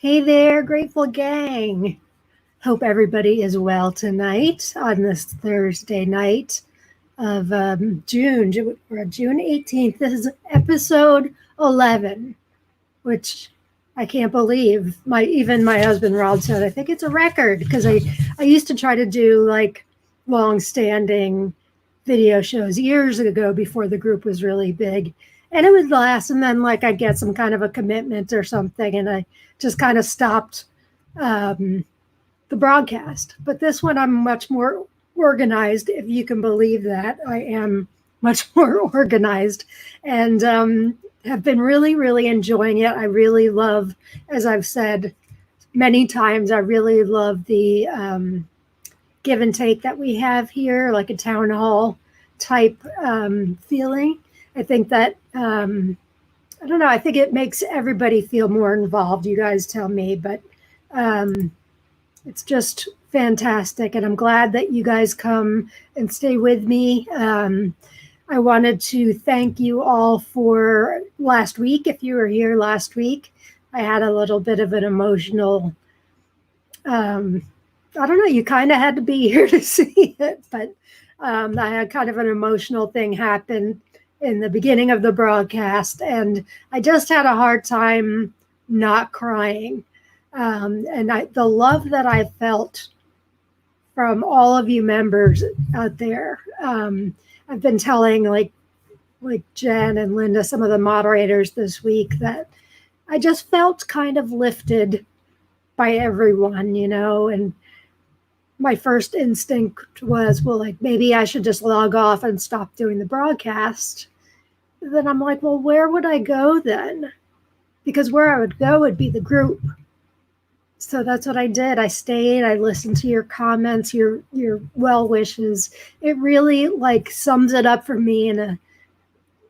Hey there, Grateful Gang. Hope everybody is well tonight on this Thursday night of June 18th. This is episode 11, which I can't believe. Even my husband Rob said, I think it's a record because I used to try to do like long-standing video shows years ago before the group was really big. And it would last, and then like I'd get some kind of a commitment or something, and I just kind of stopped the broadcast. But this one, I'm much more organized, if you can believe that. I am much more organized, and have been really, really enjoying it. I really love, as I've said many times, I really love the give and take that we have here, like a town hall type feeling. I think that, I don't know, I think it makes everybody feel more involved. You guys tell me, but it's just fantastic. And I'm glad that you guys come and stay with me. I wanted to thank you all for last week. If you were here last week, I had a little bit of an emotional, I don't know, you kind of had to be here to see it, but I had kind of an emotional thing happen in the beginning of the broadcast, and I just had a hard time not crying. The love that I felt from all of you members out there. I've been telling like Jen and Linda, some of the moderators this week, that I just felt kind of lifted by everyone, and my first instinct was, well, like maybe I should just log off and stop doing the broadcast. Then I'm like, well, where would I go then? Because where I would go would be the group. So that's what I did. I stayed. I listened to your comments, your well wishes. It really like sums it up for me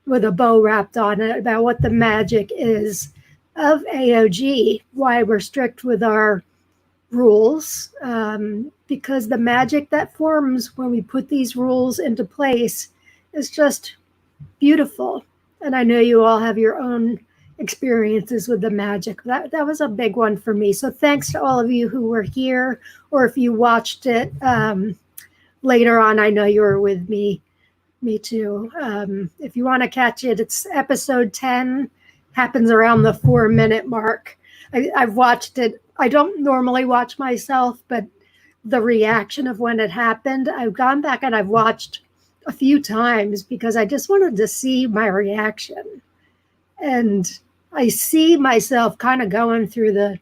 with a bow wrapped on it about what the magic is of AOG, why we're strict with our rules, because the magic that forms when we put these rules into place is just beautiful. And I know you all have your own experiences with the magic. That was a big one for me. So thanks to all of you who were here, or if you watched it later on, I know you were with me too. If you want to catch it, it's episode 10, happens around the 4-minute mark. I've watched it. I don't normally watch myself, but the reaction of when it happened, I've gone back and I've watched a few times because I just wanted to see my reaction. And I see myself kind of going through the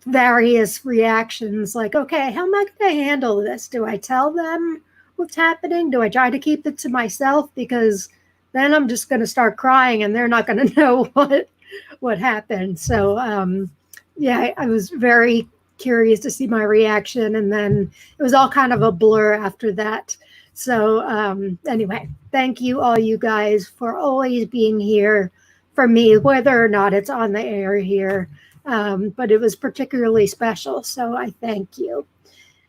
various reactions, like, okay, how am I going to handle this? Do I tell them what's happening? Do I try to keep it to myself? Because then I'm just going to start crying and they're not going to know what happened. So, yeah, I was very curious to see my reaction. And then it was all kind of a blur after that. So anyway, thank you all you guys for always being here for me, whether or not it's on the air here. But it was particularly special. So I thank you.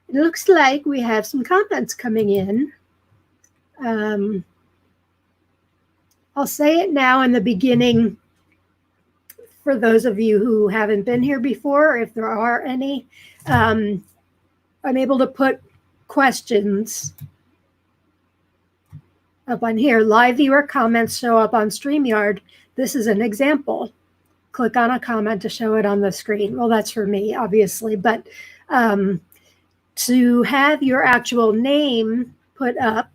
It looks like we have some comments coming in. I'll say it now in the beginning for those of you who haven't been here before, if there are any. I'm able to put questions up on here. Live viewer comments show up on StreamYard. This is an example. Click on a comment to show it on the screen. Well, that's for me, obviously, but to have your actual name put up,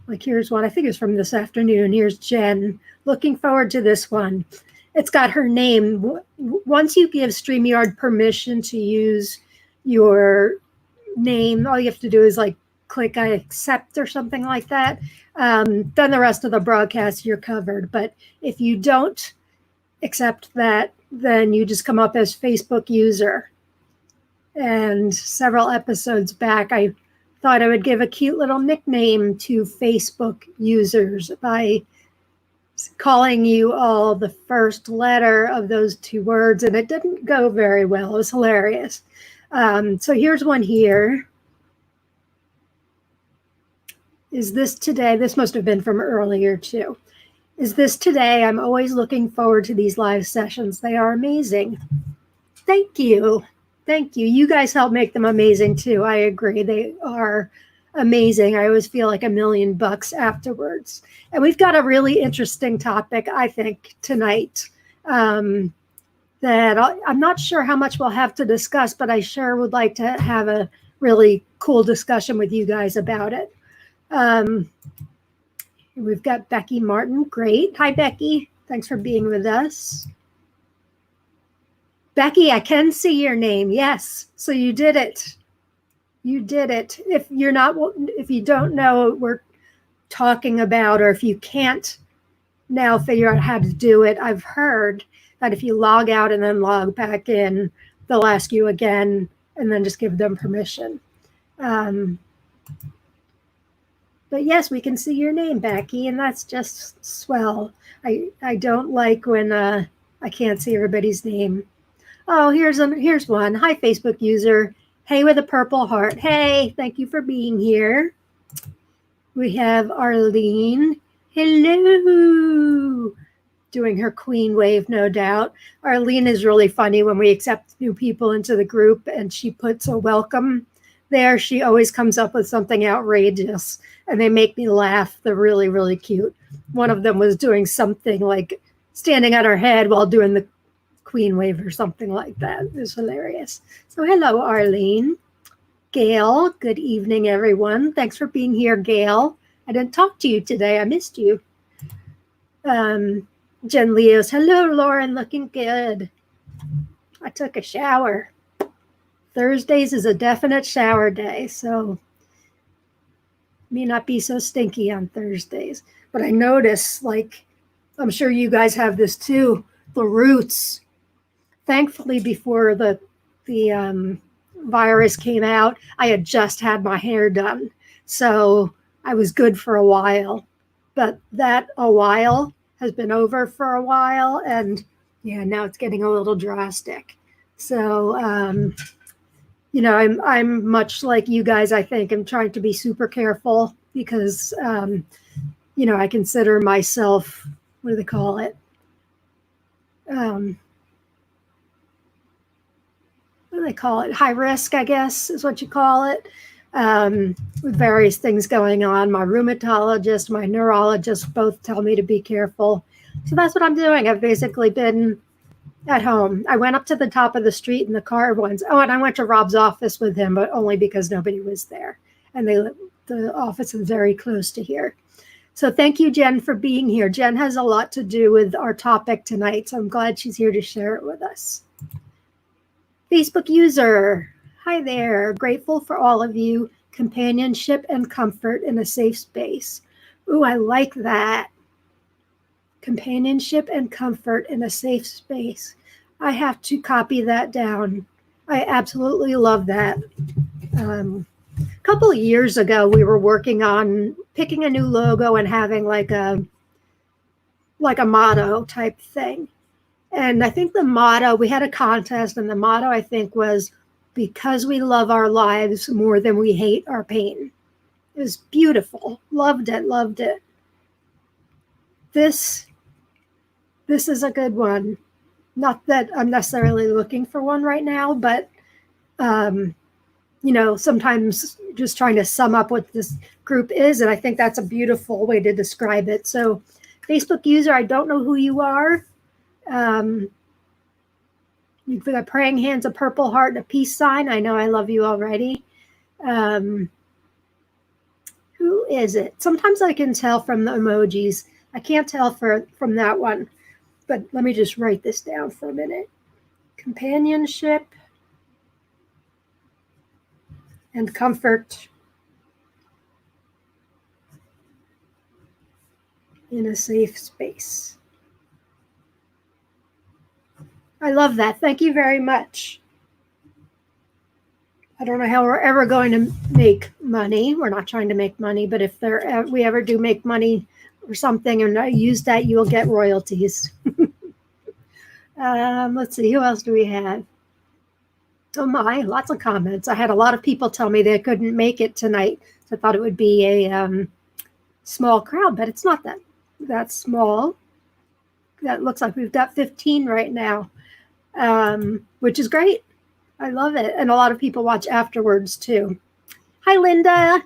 like here's one, I think it's from this afternoon. Here's Jen. Looking forward to this one. It's got her name. Once you give StreamYard permission to use your name, all you have to do is like click I accept or something like that. Then the rest of the broadcast, you're covered. But if you don't accept that, then you just come up as Facebook user. And several episodes back, I thought I would give a cute little nickname to Facebook users by calling you all the first letter of those two words, and it didn't go very well. It was hilarious. So here's one here. Is this today? This must have been from earlier too. Is this today? I'm always looking forward to these live sessions. They are amazing. Thank you. Thank you. You guys help make them amazing too. I agree. They are amazing. I always feel like $1,000,000 afterwards. And we've got a really interesting topic, I think, tonight. That I'm not sure how much we'll have to discuss, but I sure would like to have a really cool discussion with you guys about it. We've got Becky Martin. Great. Hi, Becky. Thanks for being with us. Becky, I can see your name. Yes. So you did it. You did it. If you don't know what we're talking about, or if you can't now figure out how to do it, I've heard that if you log out and then log back in, they'll ask you again and then just give them permission. But yes, we can see your name, Becky, and that's just swell. I don't like when I can't see everybody's name. Oh, here's one. Hi, Facebook user. Hey with a purple heart. Hey, thank you for being here. We have Arlene. Hello. Doing her queen wave, no doubt. Arlene is really funny when we accept new people into the group and she puts a welcome there. She always comes up with something outrageous and they make me laugh. They're really, really cute. One of them was doing something like standing on her head while doing the queen wave or something like that. It was hilarious. So hello, Arlene. Gail, good evening, everyone. Thanks for being here, Gail. I didn't talk to you today. I missed you. Jen Leos, hello, Lauren, looking good. I took a shower. Thursdays is a definite shower day, so may not be so stinky on Thursdays. But I notice, like, I'm sure you guys have this too, the roots. Thankfully, before the virus came out, I had just had my hair done. So I was good for a while. But that a while has been over for a while. And yeah, now it's getting a little drastic. So, I'm much like you guys, I think. I'm trying to be super careful because, I consider myself, what do they call it? What do they call it? High risk, I guess, is what you call it. With various things going on. My rheumatologist, my neurologist both tell me to be careful. So that's what I'm doing. I've basically been at home. I went up to the top of the street in the car once. Oh, and I went to Rob's office with him, but only because nobody was there. And the office is very close to here. So thank you, Jen, for being here. Jen has a lot to do with our topic tonight, so I'm glad she's here to share it with us. Facebook user, hi there. Grateful for all of you. Companionship and comfort in a safe space. Ooh, I like that. Companionship and comfort in a safe space. I have to copy that down. I absolutely love that. A couple of years ago, we were working on picking a new logo and having like a motto type thing. And I think the motto, we had a contest, and the motto, I think, was because we love our lives more than we hate our pain. It was beautiful. Loved it, loved it. This is a good one. Not that I'm necessarily looking for one right now, but, sometimes just trying to sum up what this group is. And I think that's a beautiful way to describe it. So Facebook user, I don't know who you are. You've got praying hands, a purple heart, and a peace sign. I know I love you already. Who is it? Sometimes I can tell from the emojis. I can't tell from that one. But let me just write this down for a minute. Companionship and comfort in a safe space. I love that. Thank you very much. I don't know how we're ever going to make money. We're not trying to make money, but if we ever do make money or something and I use that, you will get royalties. Let's see, who else do we have? Oh my, lots of comments. I had a lot of people tell me they couldn't make it tonight. So I thought it would be a small crowd, but it's not that. that small. That looks like we've got 15 right now, which is great. I love it. And a lot of people watch afterwards too. Hi, Linda.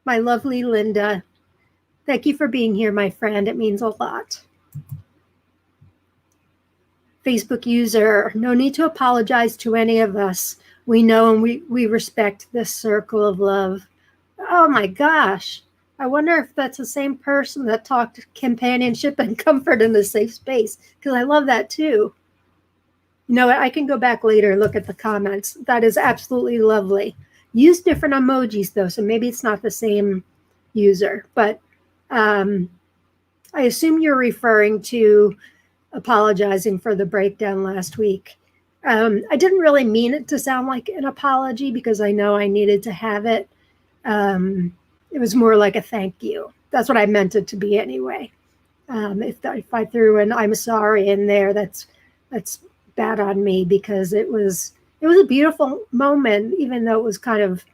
My lovely Linda. Thank you for being here, my friend. It means a lot. Facebook user, no need to apologize to any of us. We know and we respect this circle of love. Oh my gosh. I wonder if that's the same person that talked companionship and comfort in a safe space, because I love that too. You know what? I can go back later and look at the comments. That is absolutely lovely. Use different emojis though, so maybe it's not the same user, but I assume you're referring to apologizing for the breakdown last week. I didn't really mean it to sound like an apology because I know I needed to have it. It was more like a thank you. That's what I meant it to be anyway. If I threw an I'm sorry in there, that's bad on me, because it was a beautiful moment, even though it was kind of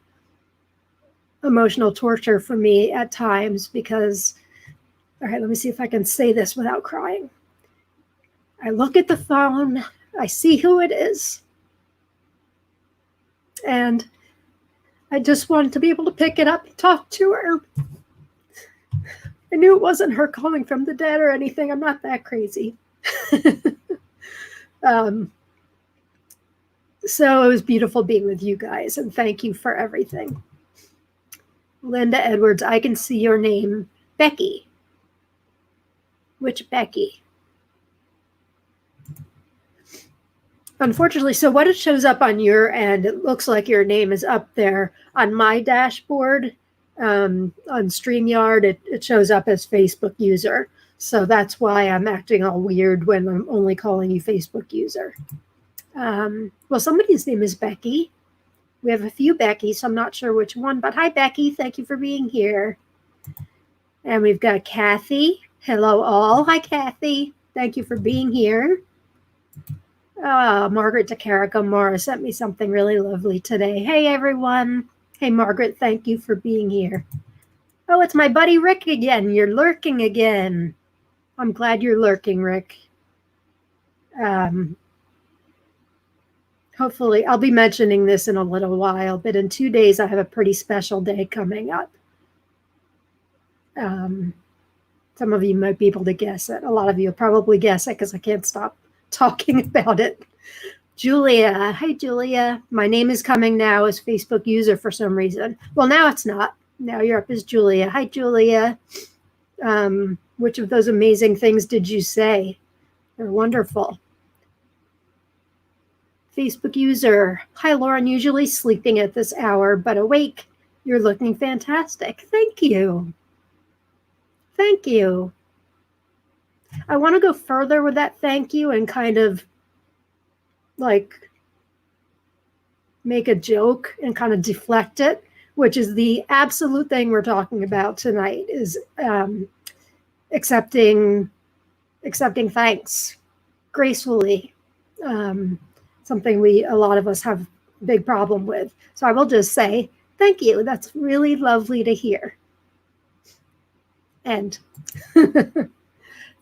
emotional torture for me at times, because, all right, let me see if I can say this without crying. I look at the phone, I see who it is, and I just wanted to be able to pick it up and talk to her. I knew it wasn't her calling from the dead or anything. I'm not that crazy. So it was beautiful being with you guys, and thank you for everything. Linda Edwards, I can see your name. Becky. Which Becky? Unfortunately, so what it shows up on your end, it looks like your name is up there. On my dashboard, on StreamYard, it shows up as Facebook user. So that's why I'm acting all weird when I'm only calling you Facebook user. Well, somebody's name is Becky. We have a few Beckys, so I'm not sure which one, but hi, Becky. Thank you for being here. And we've got Kathy. Hello, all. Hi, Kathy. Thank you for being here. Margaret DeCarrico-Mora sent me something really lovely today. Hey, everyone. Hey, Margaret, thank you for being here. Oh, it's my buddy Rick again. You're lurking again. I'm glad you're lurking, Rick. Hopefully, I'll be mentioning this in a little while, but in 2 days, I have a pretty special day coming up. Some of you might be able to guess it. A lot of you will probably guess it because I can't stop talking about it. Julia. Hi, Julia. My name is coming now as Facebook user for some reason. Well, now it's not. Now you're up as Julia. Hi, Julia. Which of those amazing things did you say? They're wonderful. Facebook user. Hi, Lauren. Usually sleeping at this hour, but awake. You're looking fantastic. Thank you. Thank you. I want to go further with that thank you and kind of like make a joke and kind of deflect it, which is the absolute thing we're talking about tonight, is accepting thanks gracefully. Something a lot of us have a big problem with. So I will just say, thank you. That's really lovely to hear. And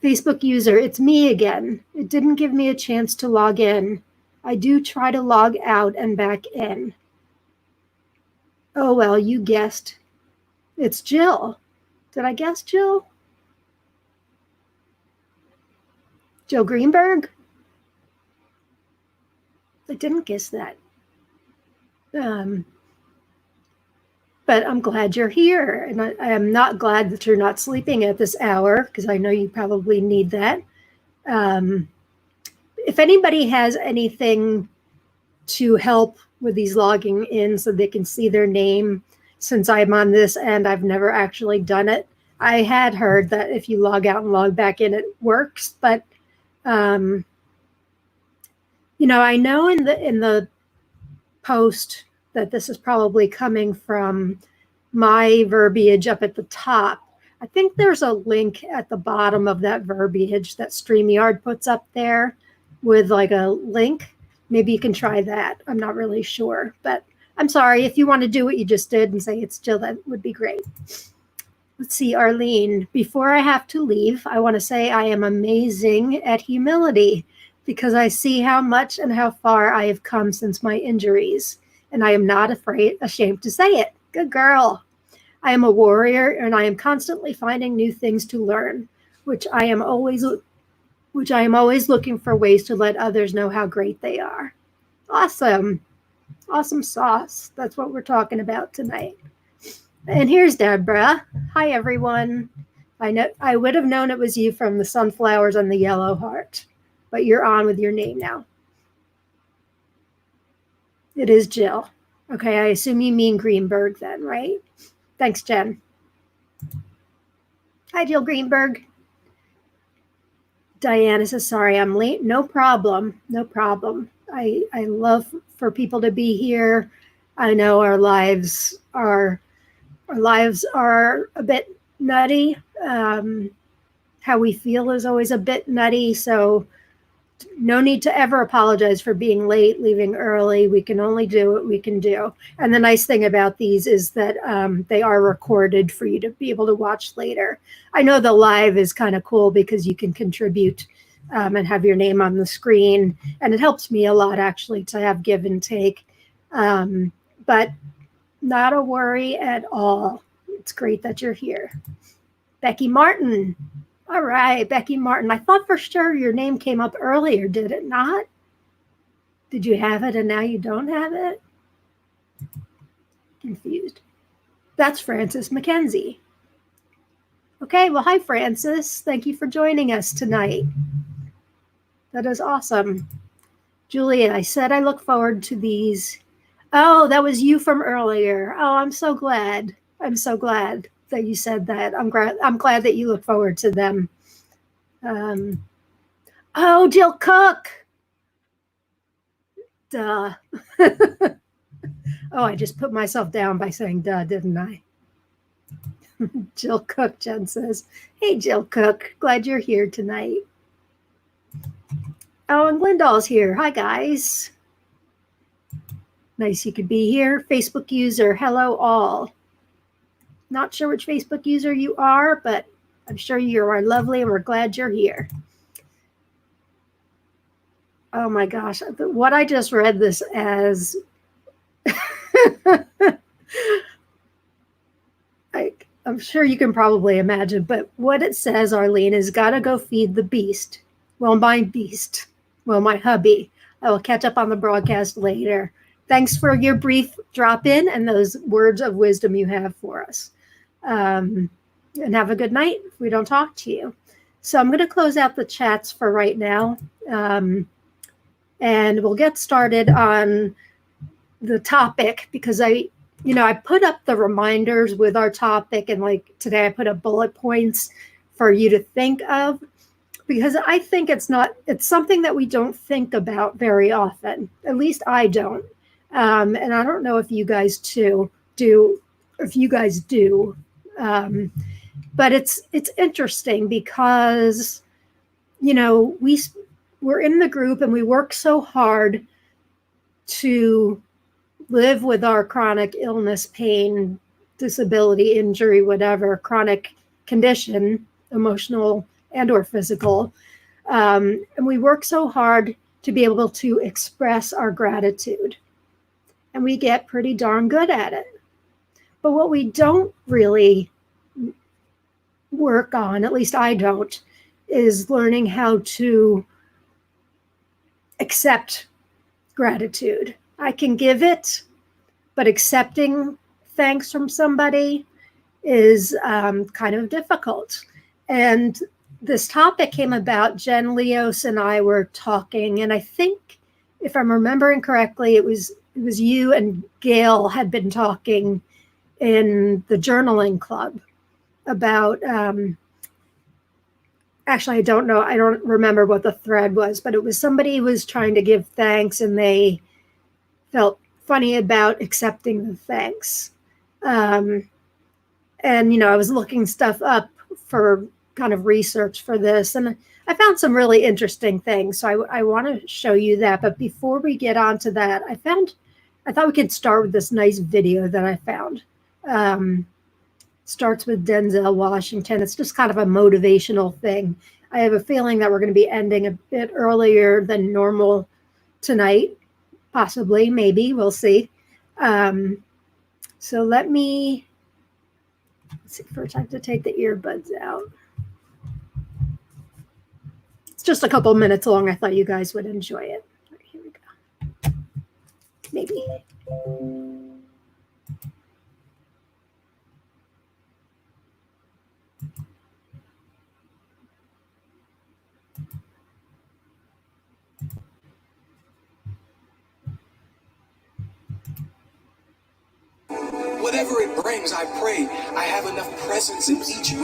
Facebook user, it's me again. It didn't give me a chance to log in. I do try to log out and back in. Oh, well, you guessed. It's Jill. Did I guess Jill? Jill Greenberg? I didn't guess that. But I'm glad you're here. And I am not glad that you're not sleeping at this hour, because I know you probably need that. If anybody has anything to help with these logging in so they can see their name, since I'm on this end, I've never actually done it. I had heard that if you log out and log back in, it works. But, you know, I know in the post that this is probably coming from my verbiage up at the top. I think there's a link at the bottom of that verbiage that StreamYard puts up there with like a link. Maybe you can try that. I'm not really sure, but I'm sorry. If you want to do what you just did and say it's Jill, that would be great. Let's see, Arlene, before I have to leave, I want to say I am amazing at humility because I see how much and how far I have come since my injuries, and I am not ashamed to say it. Good girl. I am a warrior, and I am constantly finding new things to learn, which I am always looking for ways to let others know how great they are. Awesome. Awesome sauce. That's what we're talking about tonight. And here's Deborah. Hi, everyone. I would have known it was you from the sunflowers and the yellow heart, but you're on with your name now. It is Jill. Okay, I assume you mean Greenberg then, right? Thanks, Jen. Hi, Jill Greenberg. Diana says, sorry, I'm late. No problem. No problem. I love for people to be here. I know our lives are a bit nutty. How we feel is always a bit nutty. So no need to ever apologize for being late, leaving early. We can only do what we can do. And the nice thing about these is that they are recorded for you to be able to watch later. I know the live is kind of cool because you can contribute and have your name on the screen. And it helps me a lot, actually, to have give and take. But not a worry at all. It's great that you're here. Becky Martin. All right, Becky Martin. I thought for sure your name came up earlier. Did it not? Did you have it and now you don't have it? Confused. That's Frances McKenzie. Okay, well, hi, Frances. Thank you for joining us tonight. That is awesome. Julia, I said I look forward to these. Oh, that was you from earlier. Oh, I'm so glad. I'm so glad that you said that. I'm glad that you look forward to them. Oh, Jill Cook. Duh. Oh, I just put myself down by saying duh, didn't I? Jill Cook, Jen says. Hey, Jill Cook. Glad you're here tonight. Oh, and Glendall's here. Hi, guys. Nice you could be here. Facebook user, hello all. Not sure which Facebook user you are, but I'm sure you are lovely and we're glad you're here. Oh my gosh, what I just read this as, I'm sure you can probably imagine, but what it says, Arlene, is gotta go feed the beast. Well, my beast. Well, my hubby. I will catch up on the broadcast later. Thanks for your brief drop-in and those words of wisdom you have for us. And have a good night if we don't talk to you. So I'm going to close out the chats for right now. And we'll get started on the topic because I put up the reminders with our topic. And like today I put up bullet points for you to think of because I think it's something that we don't think about very often. At least I don't. And I don't know if you guys do. But it's interesting because, we're in the group and we work so hard to live with our chronic illness, pain, disability, injury, whatever, chronic condition, emotional and or physical. And we work so hard to be able to express our gratitude. And we get pretty darn good at it. But what we don't really work on, at least I don't, is learning how to accept gratitude. I can give it, but accepting thanks from somebody is kind of difficult. And this topic came about, Jen Leos and I were talking, and I think, if I'm remembering correctly, it was you and Gail had been talking in the journaling club about, actually, I don't know. I don't remember what the thread was, but it was somebody who was trying to give thanks and they felt funny about accepting the thanks. And, I was looking stuff up for kind of research for this, and I found some really interesting things. So I want to show you that. But before we get on to that, I thought we could start with this nice video that I found. starts with Denzel Washington. It's just kind of a motivational thing. I have a feeling that we're going to be ending a bit earlier than normal tonight, possibly, maybe, we'll see. So let's see, first I have to take the earbuds out. It's just a couple minutes long. I thought you guys would enjoy it. All right, here we go. Maybe. Whatever it brings, I pray I have enough presence in each.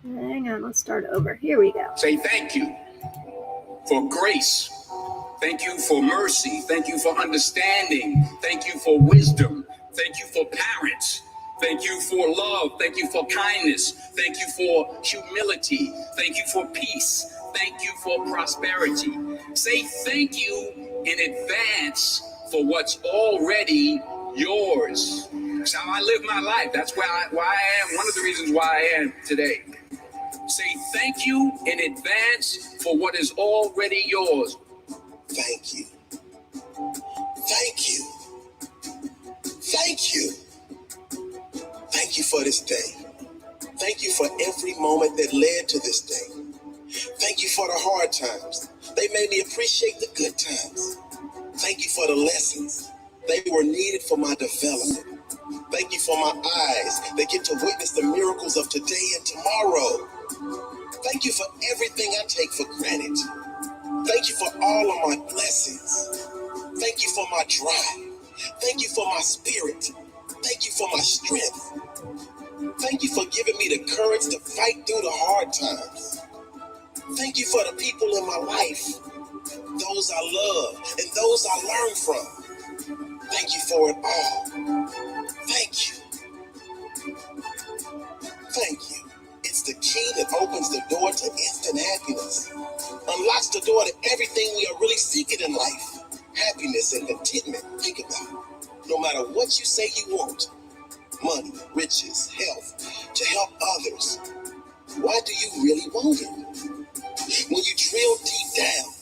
Hang on, let's start over. Here we go. Say thank you for grace. Thank you for mercy. Thank you for understanding. Thank you for wisdom. Thank you for parents. Thank you for love. Thank you for kindness. Thank you for humility. Thank you for peace. Thank you for prosperity. Say thank you in advance for what's already yours. That's how I live my life. That's why I am. One of the reasons why I am today. Say thank you in advance for what is already yours. Thank you. Thank you. Thank you. Thank you for this day. Thank you for every moment that led to this day. Thank you for the hard times. They made me appreciate the good times. Thank you for the lessons. They were needed for my development. Thank you for my eyes that get to witness the miracles of today and tomorrow. Thank you for everything I take for granted. Thank you for all of my blessings. Thank you for my drive. Thank you for my spirit. Thank you for my strength. Thank you for giving me the courage to fight through the hard times. Thank you for the people in my life, those I love and those I learn from. Thank you for it all. Thank you. Thank you. It's the key that opens the door to instant happiness. Unlocks the door to everything we are really seeking in life. Happiness and contentment. Think about it. No matter what you say you want. Money, riches, health, to help others. Why do you really want it? When you drill deep down,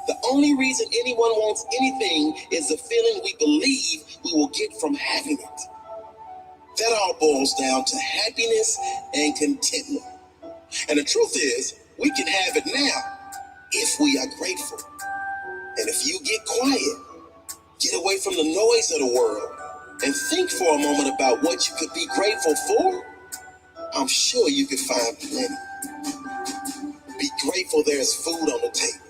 the only reason anyone wants anything is the feeling we believe we will get from having it. That all boils down to happiness and contentment. And the truth is, we can have it now if we are grateful. And if you get quiet, get away from the noise of the world, and think for a moment about what you could be grateful for, I'm sure you could find plenty. Be grateful there's food on the table,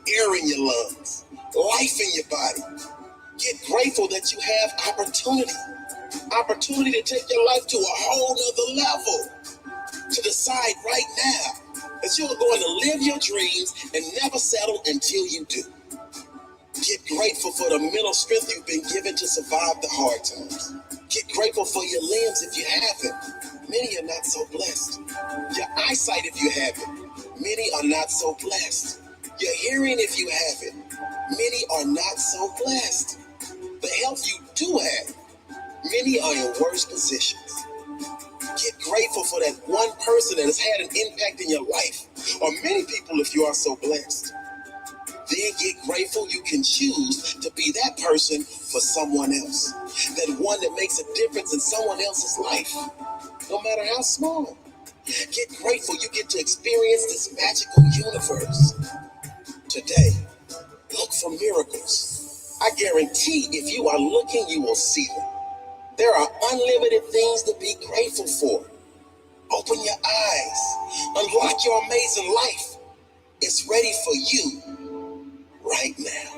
air in your lungs, life in your body. Get grateful that you have opportunity to take your life to a whole nother level. To decide right now that you are going to live your dreams and never settle until you do. Get grateful for the mental strength you've been given to survive the hard times. Get grateful for your limbs if you have it. Many are not so blessed. Your eyesight if you have it. Many are not so blessed. Your hearing if you have it. Many are not so blessed. The health you do have. Many are in worse positions. Get grateful for that one person that has had an impact in your life, or many people if you are so blessed. Then get grateful you can choose to be that person for someone else. That one that makes a difference in someone else's life, no matter how small. Get grateful you get to experience this magical universe. Today, look for miracles. I guarantee if you are looking, you will see them. There are unlimited things to be grateful for. Open your eyes. Unlock your amazing life. It's ready for you right now.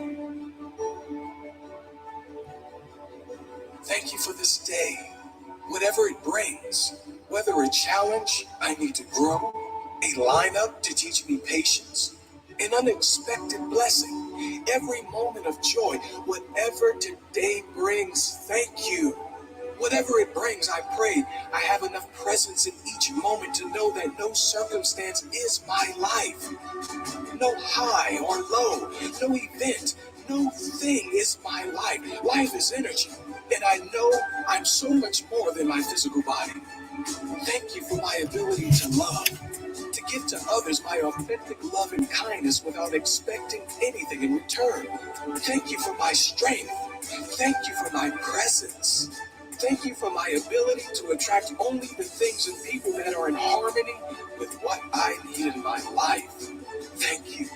Thank you for this day. Whatever it brings, whether a challenge I need to grow, a lineup to teach me patience, an unexpected blessing, every moment of joy, whatever today brings, thank you. Whatever it brings, I pray I have enough presence in each moment to know that no circumstance is my life. No high or low, no event, no thing is my life. Life is energy, and I know I'm so much more than my physical body. Thank you for my ability to love, to give to others my authentic love and kindness without expecting anything in return. Thank you for my strength. Thank you for my presence. Thank you for my ability to attract only the things and people that are in harmony with what I need in my life. Thank you.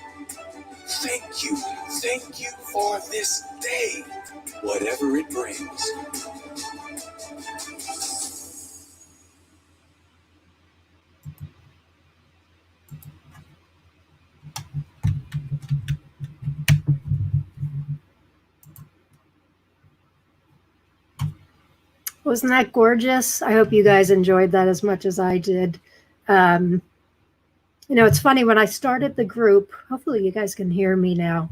Thank you. Thank you for this day, whatever it brings. Wasn't that gorgeous? I hope you guys enjoyed that as much as I did. It's funny, when I started the group, hopefully you guys can hear me now.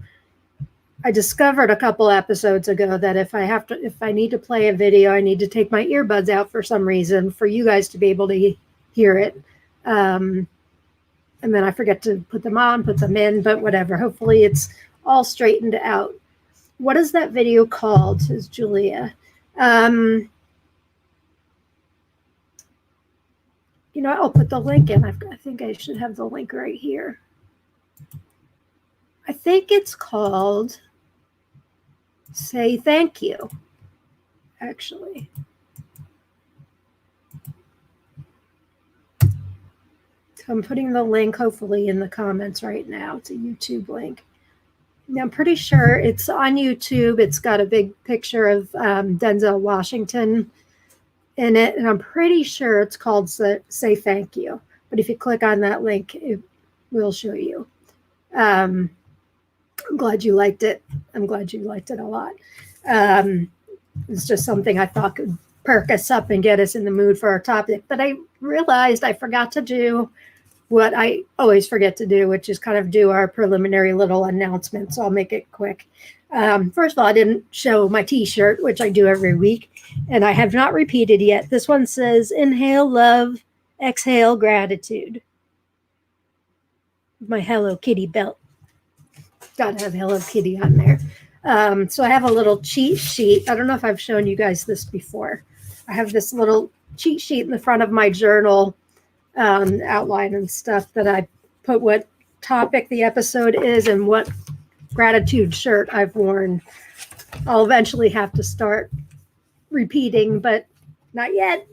I discovered a couple episodes ago that if I need to play a video, I need to take my earbuds out for some reason for you guys to be able to hear it. And then I forget to put them on, put them in, but whatever. Hopefully it's all straightened out. What is that video called? Says Julia. I'll put the link in. I think I should have the link right here. I think it's called Say Thank You, actually. So I'm putting the link hopefully in the comments right now. It's a YouTube link. Now, I'm pretty sure it's on YouTube. It's got a big picture of Denzel Washington in it, and I'm pretty sure it's called Say Thank You. But if you click on that link, it will show you. I'm glad you liked it. I'm glad you liked it a lot. It's just something I thought could perk us up and get us in the mood for our topic. But I realized I forgot to do what I always forget to do, which is kind of do our preliminary little announcement. So I'll make it quick. First of all, I didn't show my t-shirt, which I do every week, and I have not repeated yet. This one says, inhale love, exhale gratitude. My Hello Kitty belt. Got to have Hello Kitty on there. So I have a little cheat sheet. I don't know if I've shown you guys this before. I have this little cheat sheet in the front of my journal, outline and stuff, that I put what topic the episode is and what gratitude shirt I've worn. I'll eventually have to start repeating, but not yet.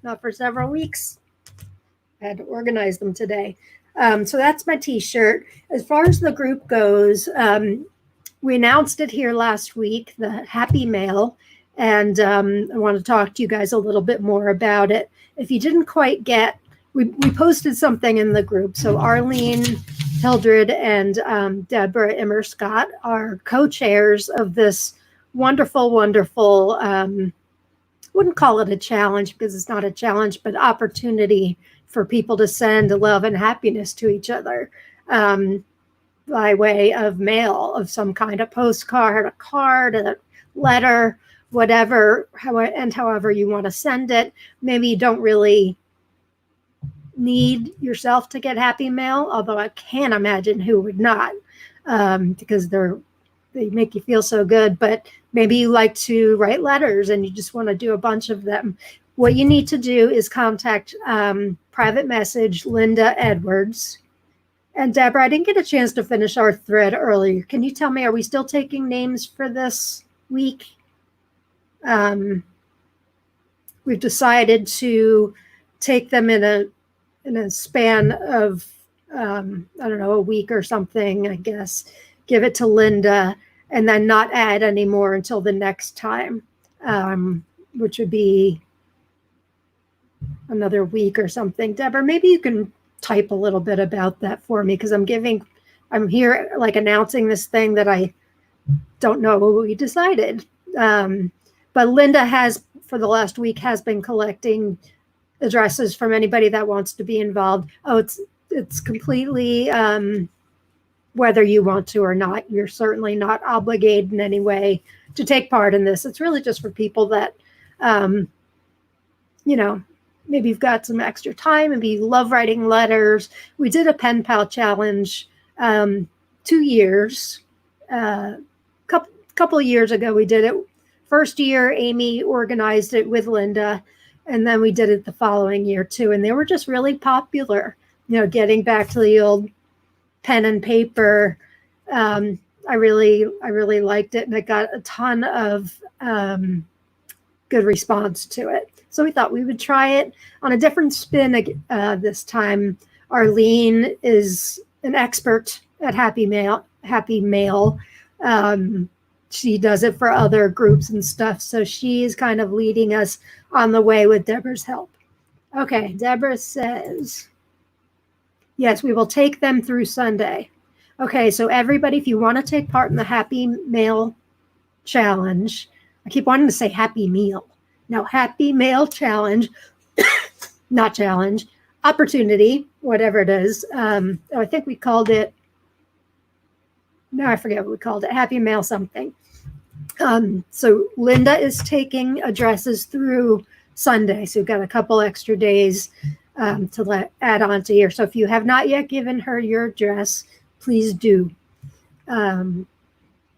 Not for several weeks. I had to organize them today. So that's my t-shirt. As far as the group goes, we announced it here last week, the Happy Mail, and I want to talk to you guys a little bit more about it. If you didn't quite get, we posted something in the group. So Arlene Hildred and Deborah Immer Scott are co-chairs of this wonderful, wonderful, wouldn't call it a challenge because it's not a challenge, but opportunity for people to send love and happiness to each other by way of mail of some kind, a postcard, a card, a letter, whatever, however you want to send it. Maybe you don't really need yourself to get happy mail, although I can't imagine who would not, because they make you feel so good. But maybe you like to write letters and you just want to do a bunch of them. What you need to do is contact private message Linda Edwards. And Deborah, I didn't get a chance to finish our thread earlier. Can you tell me, are we still taking names for this week? We've decided to take them in a span of, I don't know, a week or something, I guess. Give it to Linda and then not add any more until the next time, which would be another week or something. Deborah, maybe you can type a little bit about that for me, because I'm here like announcing this thing that I don't know what we decided. But Linda has, for the last week, has been collecting addresses from anybody that wants to be involved. Oh, it's completely whether you want to or not. You're certainly not obligated in any way to take part in this. It's really just for people that You know, maybe you've got some extra time, maybe you love writing letters. We did a pen pal challenge 2 years. Couple of years ago, we did it. First year, Amy organized it with Linda, and then we did it the following year too. And they were just really popular. Getting back to the old pen and paper. I really liked it, and I got a ton of good response to it. So we thought we would try it on a different spin this time. Arlene is an expert at Happy Mail. She does it for other groups and stuff. So she's kind of leading us on the way with Deborah's help. Okay, Deborah says, yes, we will take them through Sunday. Okay, so everybody, if you want to take part in the Happy Mail Challenge, I keep wanting to say Happy Meal. No, Happy Mail Challenge, not challenge, opportunity, whatever it is. I think we called it, no, I forget what we called it, Happy Mail something. So Linda is taking addresses through Sunday. So we've got a couple extra days to add on to here. So if you have not yet given her your address, please do. And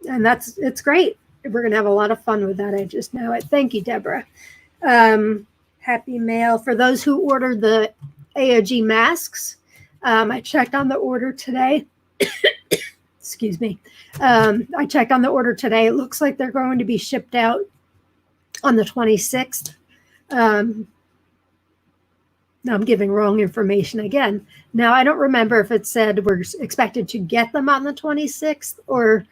it's great. We're going to have a lot of fun with that. I just know it. Thank you, Deborah. Happy Mail. For those who ordered the AOG masks, I checked on the order today. Excuse me. I checked on the order today. It looks like they're going to be shipped out on the 26th. Now I'm giving wrong information again. Now I don't remember if it said we're expected to get them on the 26th or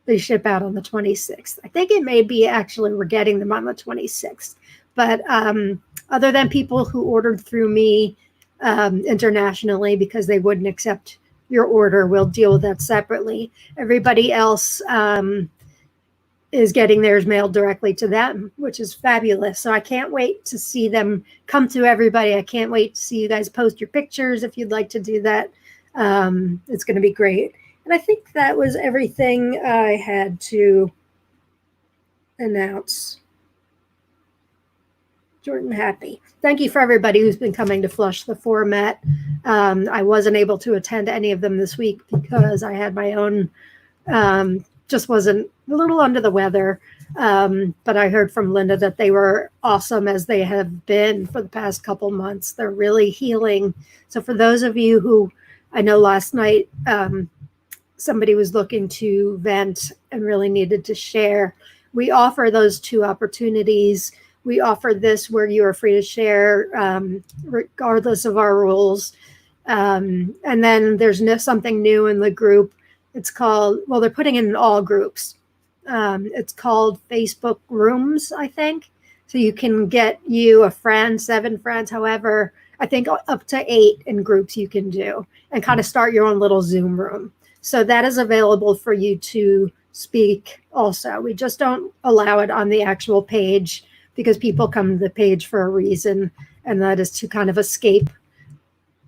they ship out on the 26th. I think it may be actually we're getting them on the 26th. But other than people who ordered through me internationally because they wouldn't accept your order, we'll deal with that separately. Everybody else is getting theirs mailed directly to them, which is fabulous. So I can't wait to see them come to everybody. I can't wait to see you guys post your pictures if you'd like to do that. It's going to be great. And I think that was everything I had to announce. Jordan Happy. Thank you for everybody who's been coming to Flush the Format. I wasn't able to attend any of them this week because I had my own, just wasn't a little under the weather. But I heard from Linda that they were awesome as they have been for the past couple months. They're really healing. So for those of you who, I know last night, somebody was looking to vent and really needed to share. We offer those two opportunities. We offer this where you are free to share regardless of our rules. And then there's something new in the group. It's called, well, they're putting it in all groups. It's called Facebook Rooms, I think. So you can get you a friend, 7 friends, however, I think up to 8 in groups you can do and kind of start your own little Zoom room. So that is available for you to speak also. We just don't allow it on the actual page because people come to the page for a reason, and that is to kind of escape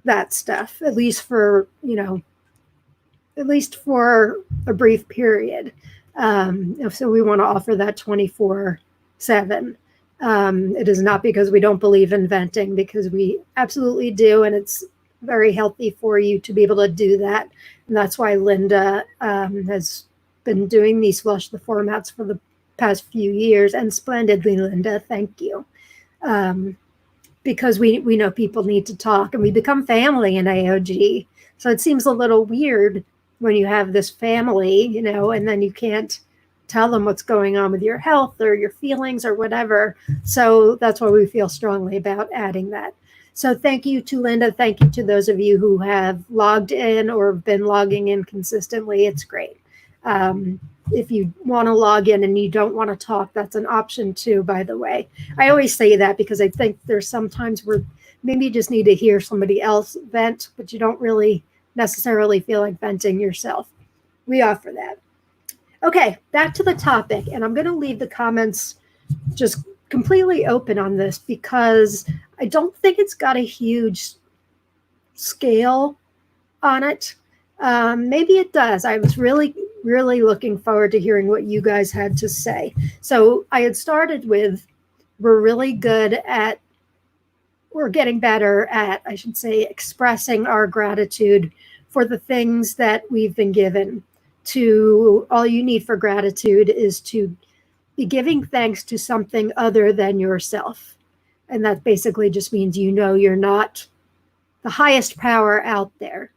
that stuff, at least for, at least for a brief period. So we want to offer that 24/7. It is not because we don't believe in venting, because we absolutely do, and it's very healthy for you to be able to do that. And that's why Linda has been doing these Flush the Formats for the past few years, and splendidly, Linda, thank you. Because we know people need to talk, and we become family in AOG. So it seems a little weird when you have this family, and then you can't tell them what's going on with your health or your feelings or whatever. So that's why we feel strongly about adding that. So thank you to Linda. Thank you to those of you who have logged in or been logging in consistently. It's great. If you want to log in and you don't want to talk, that's an option too, by the way. I always say that because I think there's some times where maybe you just need to hear somebody else vent, but you don't really necessarily feel like venting yourself. We offer that. Okay, back to the topic. And I'm going to leave the comments just completely open on this because I don't think it's got a huge scale on it. Maybe it does. I was really looking forward to hearing what you guys had to say. So I had started with we're really good at, we're getting better at, I should say, expressing our gratitude for the things that we've been given. To all you need for gratitude is to be giving thanks to something other than yourself. And that basically just means you're not the highest power out there.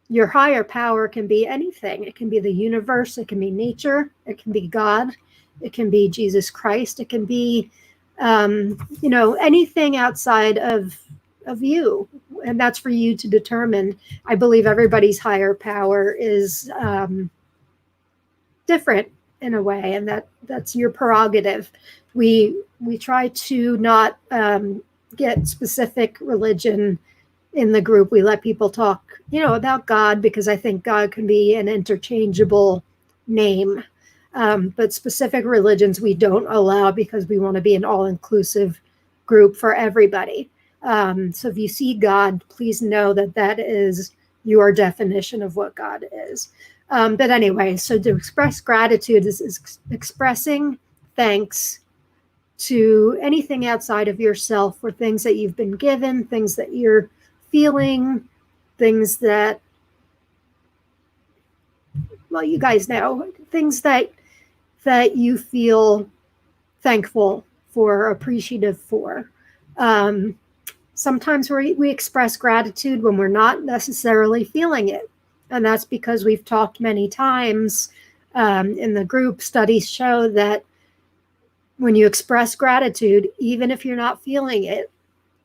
Your higher power can be anything. It can be the universe, it can be nature, it can be God, it can be Jesus Christ, it can be anything outside of you, and that's for you to determine. I believe everybody's higher power is different in a way, and that's your prerogative. We try to not get specific religion in the group. We let people talk, about God, because I think God can be an interchangeable name. But specific religions we don't allow, because we want to be an all-inclusive group for everybody. So if you see God, please know that is your definition of what God is. But anyway, so to express gratitude is expressing thanks to anything outside of yourself for things that you've been given, things that you're feeling, things that, well, you guys know, things that you feel thankful for, appreciative for. Sometimes we express gratitude when we're not necessarily feeling it. And that's because we've talked many times in the group. Studies show that when you express gratitude, even if you're not feeling it,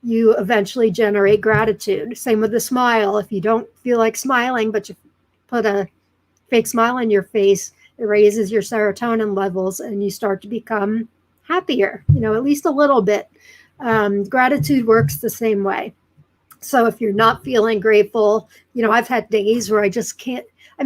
you eventually generate gratitude. Same with the smile. If you don't feel like smiling, but you put a fake smile on your face, it raises your serotonin levels and you start to become happier, at least a little bit. Gratitude works the same way. So if you're not feeling grateful, I've had days where I just can't, I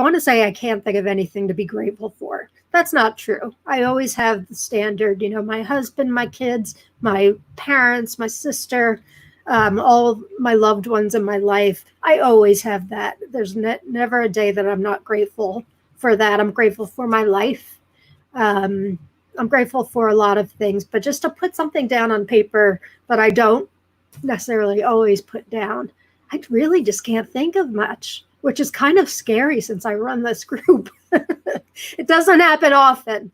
want to say I can't think of anything to be grateful for. That's not true. I always have the standard, my husband, my kids, my parents, my sister, all of my loved ones in my life. I always have that. There's never a day that I'm not grateful for that. I'm grateful for my life. I'm grateful for a lot of things, but just to put something down on paper that I don't necessarily always put down, I really just can't think of much, which is kind of scary since I run this group. It doesn't happen often.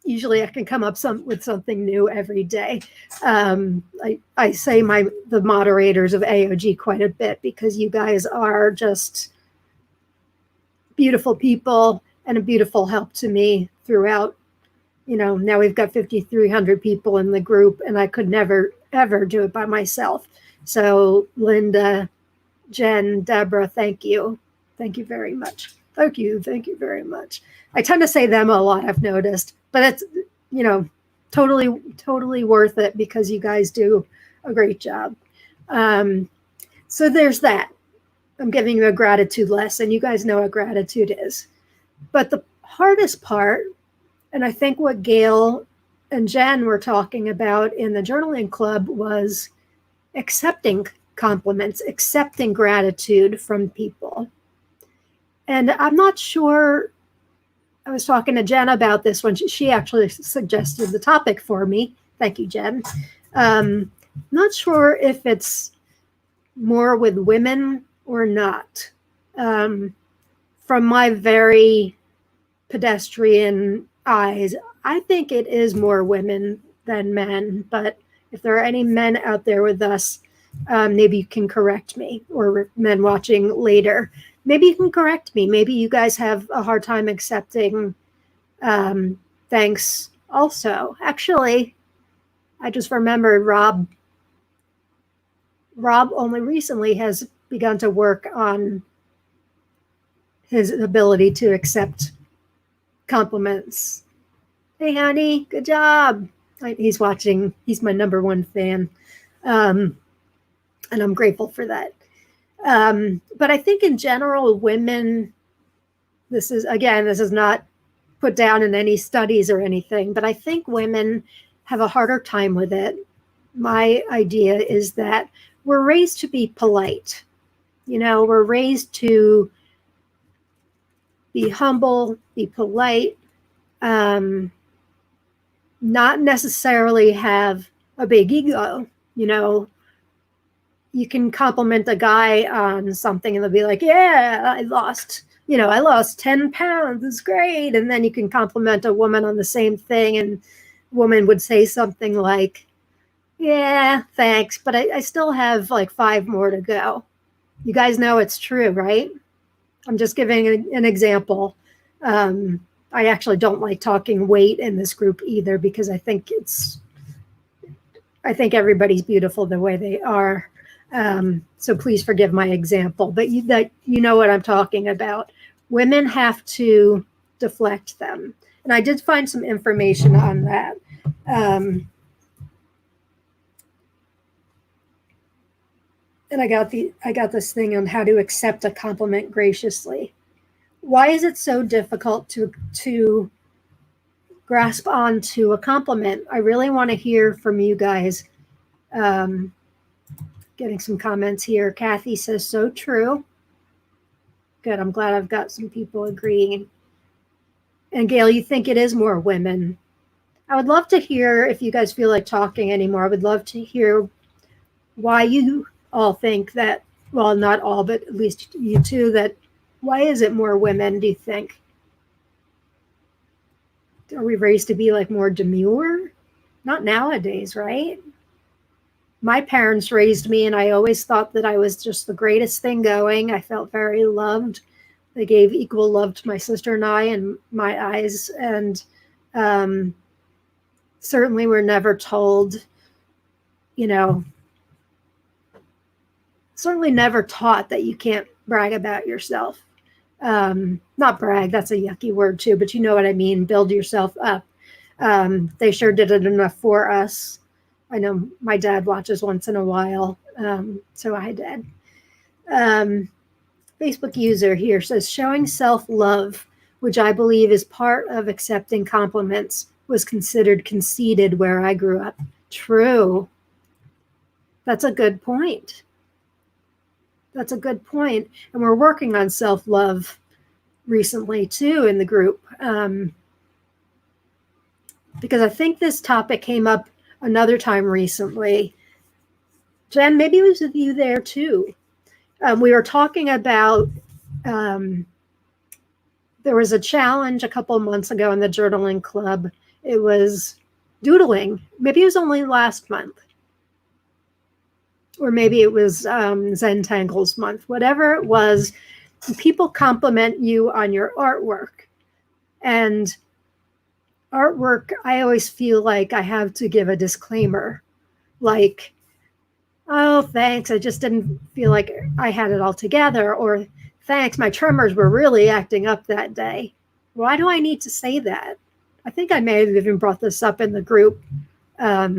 Usually I can come up with something new every day. I say the moderators of AOG quite a bit, because you guys are just beautiful people and a beautiful help to me throughout. Now we've got 5,300 people in the group, and I could never, ever do it by myself. So Linda, Jen, Deborah, thank you. Thank you very much. Thank you very much. I tend to say them a lot, I've noticed, but it's, totally worth it, because you guys do a great job. So there's that. I'm giving you a gratitude lesson. You guys know what gratitude is. But the hardest part, and I think what Gail and Jen were talking about in the journaling club, was accepting compliments, accepting gratitude from people. And I'm not sure, I was talking to Jen about this when she actually suggested the topic for me. Thank you, Jen. Not sure if it's more with women or not. From my very pedestrian eyes, I think it is more women than men. But if there are any men out there with us, maybe you can correct me, or men watching later. Maybe you can correct me. Maybe you guys have a hard time accepting thanks also. Actually, I just remembered Rob only recently has begun to work on his ability to accept compliments. Hey, honey, good job. He's watching. He's my number one fan. And I'm grateful for that. But I think in general, women, this is not put down in any studies or anything, but I think women have a harder time with it. My idea is that we're raised to be polite. We're raised to be humble, be polite. not necessarily have a big ego. You can compliment a guy on something and they'll be like, yeah, I lost 10 pounds. It's great. And then you can compliment a woman on the same thing, and a woman would say something like, yeah, thanks, but I still have like 5 more to go. You guys know it's true, right? I'm just giving an example. I actually don't like talking weight in this group either, because I think everybody's beautiful the way they are. So please forgive my example, but you know what I'm talking about. Women have to deflect them. And I did find some information on that. And I got this thing on how to accept a compliment graciously. Why is it so difficult to grasp onto a compliment? I really want to hear from you guys. Getting some comments here. Kathy says, so true. Good. I'm glad I've got some people agreeing. And Gail, you think it is more women. I would love to hear, if you guys feel like talking anymore, I would love to hear why you all think that, well, not all, but at least you two, that why is it more women, do you think? Are we raised to be like more demure? Not nowadays, right? My parents raised me, and I always thought that I was just the greatest thing going. I felt very loved. They gave equal love to my sister and I in my eyes. And certainly we're never told, certainly never taught that you can't brag about yourself. Not brag, that's a yucky word too, but you know what I mean, build yourself up. They sure did it enough for us. I know my dad watches once in a while, so I did. Facebook user here says, showing self-love, which I believe is part of accepting compliments, was considered conceited where I grew up. True. That's a good point. That's a good point. And we're working on self-love recently too in the group, because I think this topic came up another time recently. Jen, maybe it was with you there too. We were talking about, there was a challenge a couple of months ago in the journaling club. It was doodling. Maybe it was only last month. Or maybe it was Zentangles month. Whatever it was, people compliment you on your artwork. And artwork, I always feel like I have to give a disclaimer. Like, oh, thanks, I just didn't feel like I had it all together. Or, thanks, my tremors were really acting up that day. Why do I need to say that? I think I may have even brought this up in the group a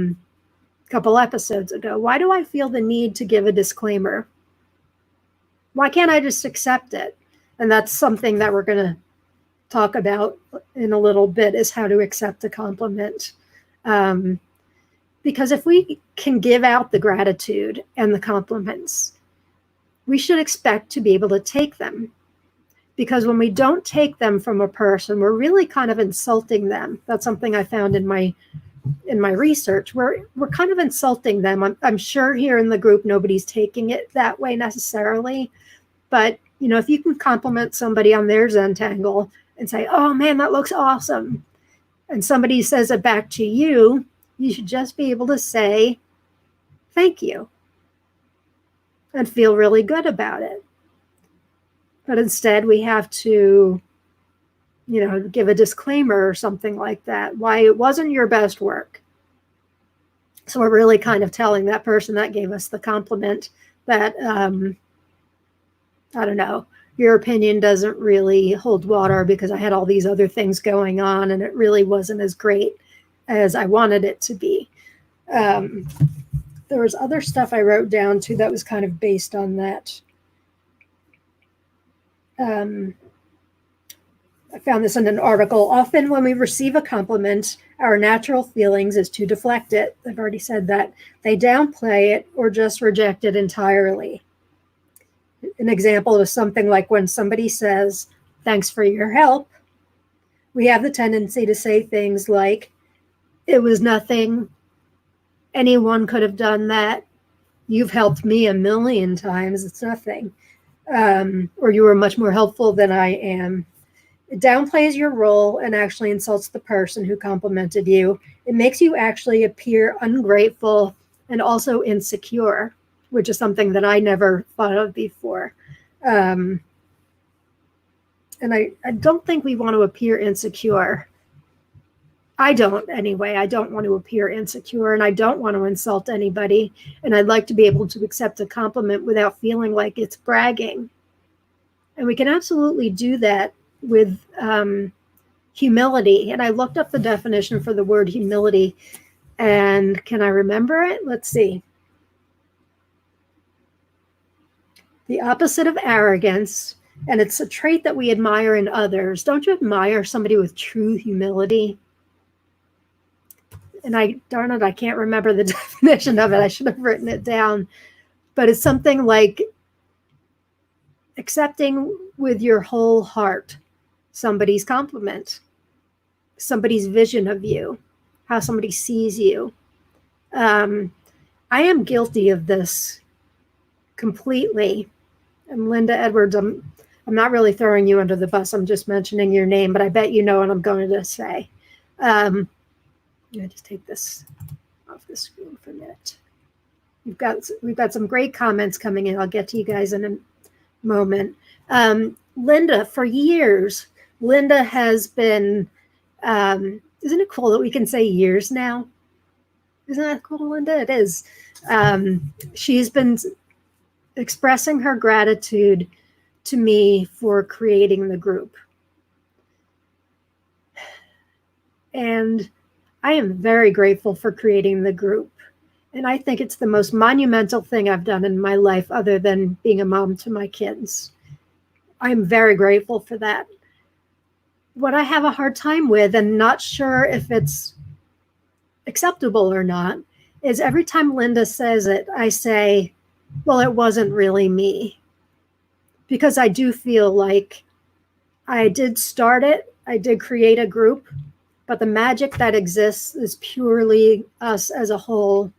couple episodes ago. Why do I feel the need to give a disclaimer? Why can't I just accept it? And that's something that we're going to talk about in a little bit, is how to accept a compliment. Because if we can give out the gratitude and the compliments, we should expect to be able to take them. Because when we don't take them from a person, we're really kind of insulting them. That's something I found in my research. We're kind of insulting them. I'm sure here in the group nobody's taking it that way necessarily, but if you can compliment somebody on their Zentangle and say, oh man, that looks awesome, and somebody says it back to you, you should just be able to say thank you and feel really good about it. But instead we have to give a disclaimer or something like that, why it wasn't your best work. So we're really kind of telling that person that gave us the compliment that, I don't know, your opinion doesn't really hold water because I had all these other things going on and it really wasn't as great as I wanted it to be. There was other stuff I wrote down too that was kind of based on that. I found this in an article. Often when we receive a compliment, our natural feelings is to deflect it. I've already said that. They downplay it or just reject it entirely. An example is something like when somebody says, thanks for your help, we have the tendency to say things like, it was nothing. Anyone could have done that. You've helped me a million times. It's nothing. Or you were much more helpful than I am. It downplays your role and actually insults the person who complimented you. It makes you actually appear ungrateful and also insecure, which is something that I never thought of before. And I don't think we want to appear insecure. I don't anyway. I don't want to appear insecure, and I don't want to insult anybody. And I'd like to be able to accept a compliment without feeling like it's bragging. And we can absolutely do that with humility. And I looked up the definition for the word humility. And can I remember it? Let's see. The opposite of arrogance. And it's a trait that we admire in others. Don't you admire somebody with true humility? And darn it, I can't remember the definition of it. I should have written it down. But it's something like accepting with your whole heart somebody's compliment, somebody's vision of you, how somebody sees you. I am guilty of this completely. And Linda Edwards, I'm not really throwing you under the bus. I'm just mentioning your name, but I bet you know what I'm going to say. I'm going to just take this off the screen for a minute. We've got some great comments coming in. I'll get to you guys in a moment. Linda, for years, Linda has been, isn't it cool that we can say years now? Isn't that cool, Linda? It is. She's been expressing her gratitude to me for creating the group. And I am very grateful for creating the group. And I think it's the most monumental thing I've done in my life other than being a mom to my kids. I'm very grateful for that. What I have a hard time with, and not sure if it's acceptable or not, is every time Linda says it, I say, well, it wasn't really me. Because I do feel like I did start it, I did create a group, but the magic that exists is purely us as a whole,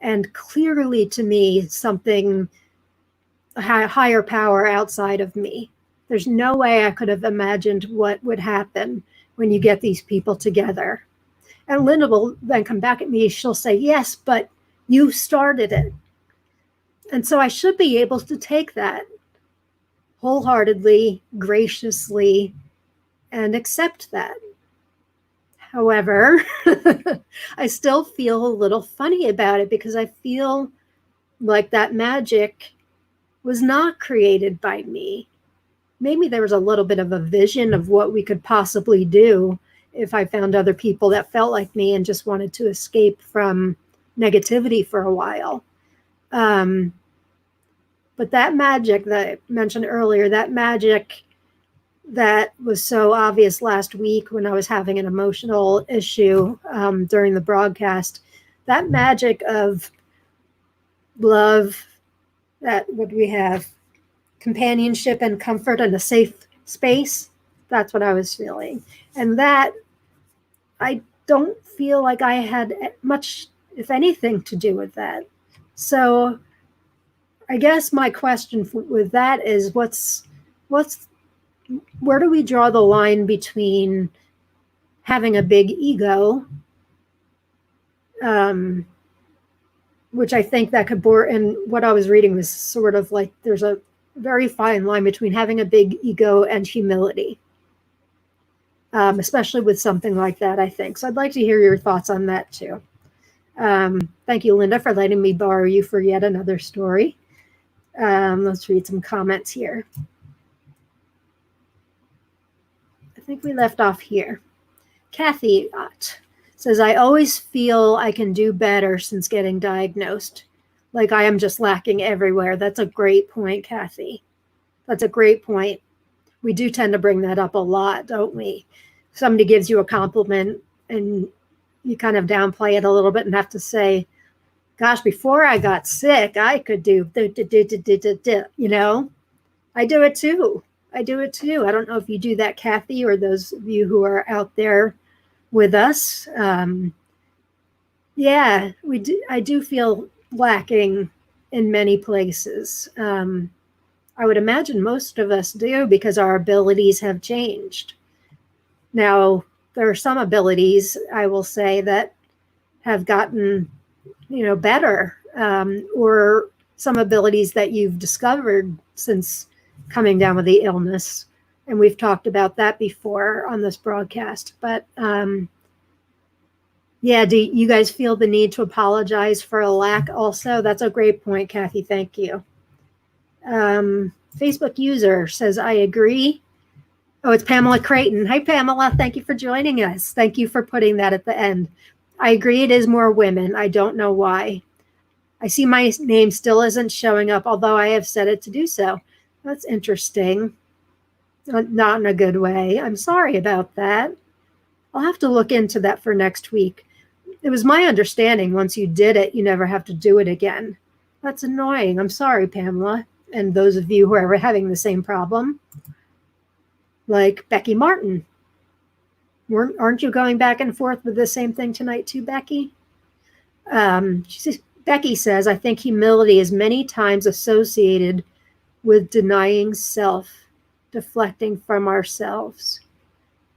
and clearly to me, something, a higher power outside of me. There's no way I could have imagined what would happen when you get these people together. And Linda will then come back at me. She'll say, yes, but you started it. And so I should be able to take that wholeheartedly, graciously, and accept that. However, I still feel a little funny about it because I feel like that magic was not created by me. Maybe there was a little bit of a vision of what we could possibly do if I found other people that felt like me and just wanted to escape from negativity for a while. But that magic that I mentioned earlier, that magic that was so obvious last week when I was having an emotional issue during the broadcast, that magic of love, that what we have, companionship and comfort and a safe space, that's what I was feeling. And that, I don't feel like I had much, if anything, to do with that. So I guess my question with that is where do we draw the line between having a big ego, which I think that could bore, and what I was reading was sort of like there's a very fine line between having a big ego and humility, especially with something like that, I think. So I'd like to hear your thoughts on that too. Thank you, Linda, for letting me borrow you for yet another story. Let's read some comments here. I think we left off here. Kathy says, I always feel I can do better since getting diagnosed. Like I am just lacking everywhere. That's a great point, Kathy. That's a great point. We do tend to bring that up a lot, don't we? Somebody gives you a compliment and you kind of downplay it a little bit and have to say, gosh, before I got sick, I could do, you know, I do it too. I do it too. I don't know if you do that, Kathy, or those of you who are out there with us. Yeah, we do. I do feel lacking in many places. I would imagine most of us do because our abilities have changed. Now, there are some abilities I will say that have gotten, better, or some abilities that you've discovered since coming down with the illness. And we've talked about that before on this broadcast. But yeah, do you guys feel the need to apologize for a lack also? That's a great point, Kathy. Thank you. Facebook user says, I agree. Oh, it's Pamela Creighton. Hi, Pamela. Thank you for joining us. Thank you for putting that at the end. I agree it is more women. I don't know why. I see my name still isn't showing up, although I have set it to do so. That's interesting. Not in a good way. I'm sorry about that. I'll have to look into that for next week. It was my understanding once you did it, you never have to do it again. That's annoying. I'm sorry, Pamela. And those of you who are having the same problem, like Becky Martin. Aren't you going back and forth with the same thing tonight too, Becky? Becky says, I think humility is many times associated with denying self, deflecting from ourselves.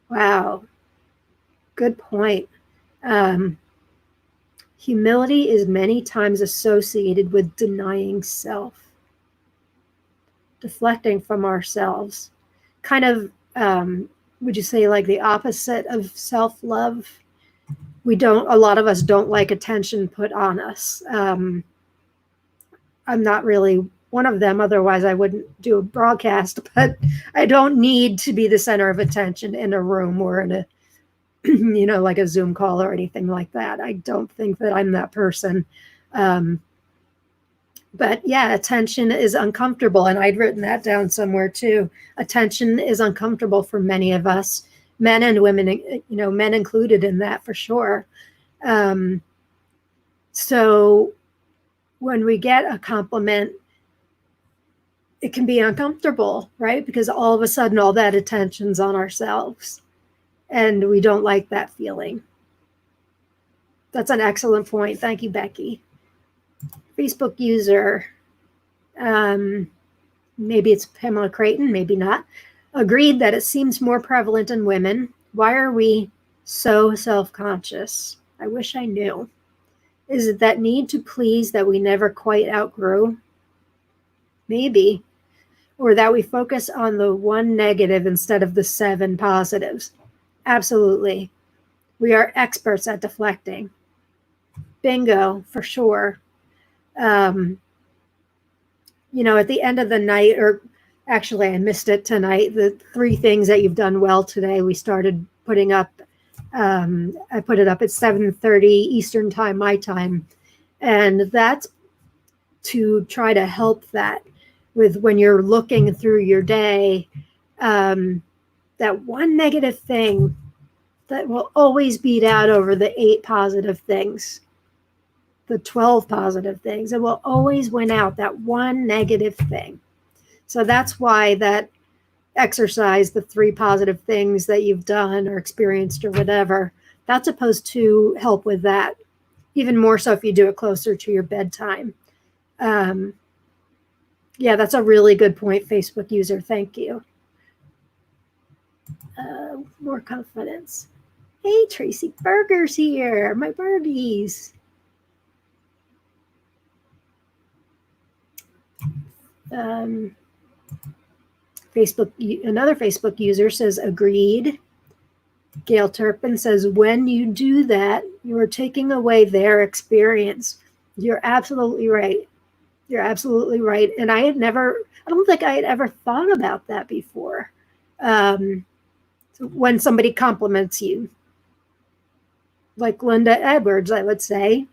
Wow. Good point. Humility is many times associated with denying self, deflecting from ourselves. Kind of, would you say, like the opposite of self-love? A lot of us don't like attention put on us. I'm not really one of them, otherwise I wouldn't do a broadcast, but I don't need to be the center of attention in a room or in a, like a Zoom call or anything like that. I don't think that I'm that person. But yeah, attention is uncomfortable. And I'd written that down somewhere too. Attention is uncomfortable for many of us, men and women, men included in that for sure. So when we get a compliment, it can be uncomfortable, right? Because all of a sudden, all that attention's on ourselves. And we don't like that feeling. That's an excellent point. Thank you, Becky. Facebook user, maybe it's Pamela Creighton, maybe not, agreed that it seems more prevalent in women. Why are we so self-conscious? I wish I knew. Is it that need to please that we never quite outgrew? Maybe. Or that we focus on the one negative instead of the 7 positives? Absolutely. We are experts at deflecting. Bingo, for sure. At the end of the night, or actually I missed it tonight, the 3 things that you've done well today, we started putting up. I put it up at 7:30 Eastern time, my time. And that's to try to help that with when you're looking through your day, that one negative thing that will always beat out over the 8 positive things, the 12 positive things. It will always win out that one negative thing. So that's why that exercise, the 3 positive things that you've done or experienced or whatever, that's supposed to help with that. Even more so if you do it closer to your bedtime. Yeah, that's a really good point, Facebook user. Thank you. More confidence. Hey, Tracy Berger's here. My birdies. Another Facebook user says, agreed. Gail Turpin says, when you do that, you are taking away their experience. You're absolutely right. You're absolutely right. And I don't think I had ever thought about that before. When somebody compliments you, like Linda Edwards, I would say,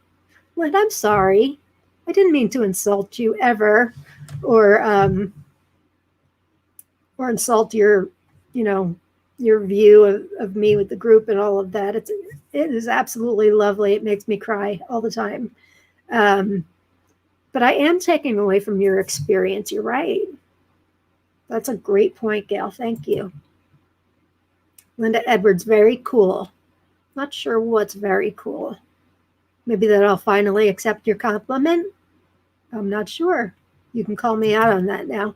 Linda, I'm sorry. I didn't mean to insult you ever, or insult your, your view of me with the group and all of that. It is absolutely lovely. It makes me cry all the time. But I am taking away from your experience. You're right. That's a great point, Gail. Thank you. Linda Edwards, very cool. Not sure what's very cool. Maybe that I'll finally accept your compliment. I'm not sure. You can call me out on that now.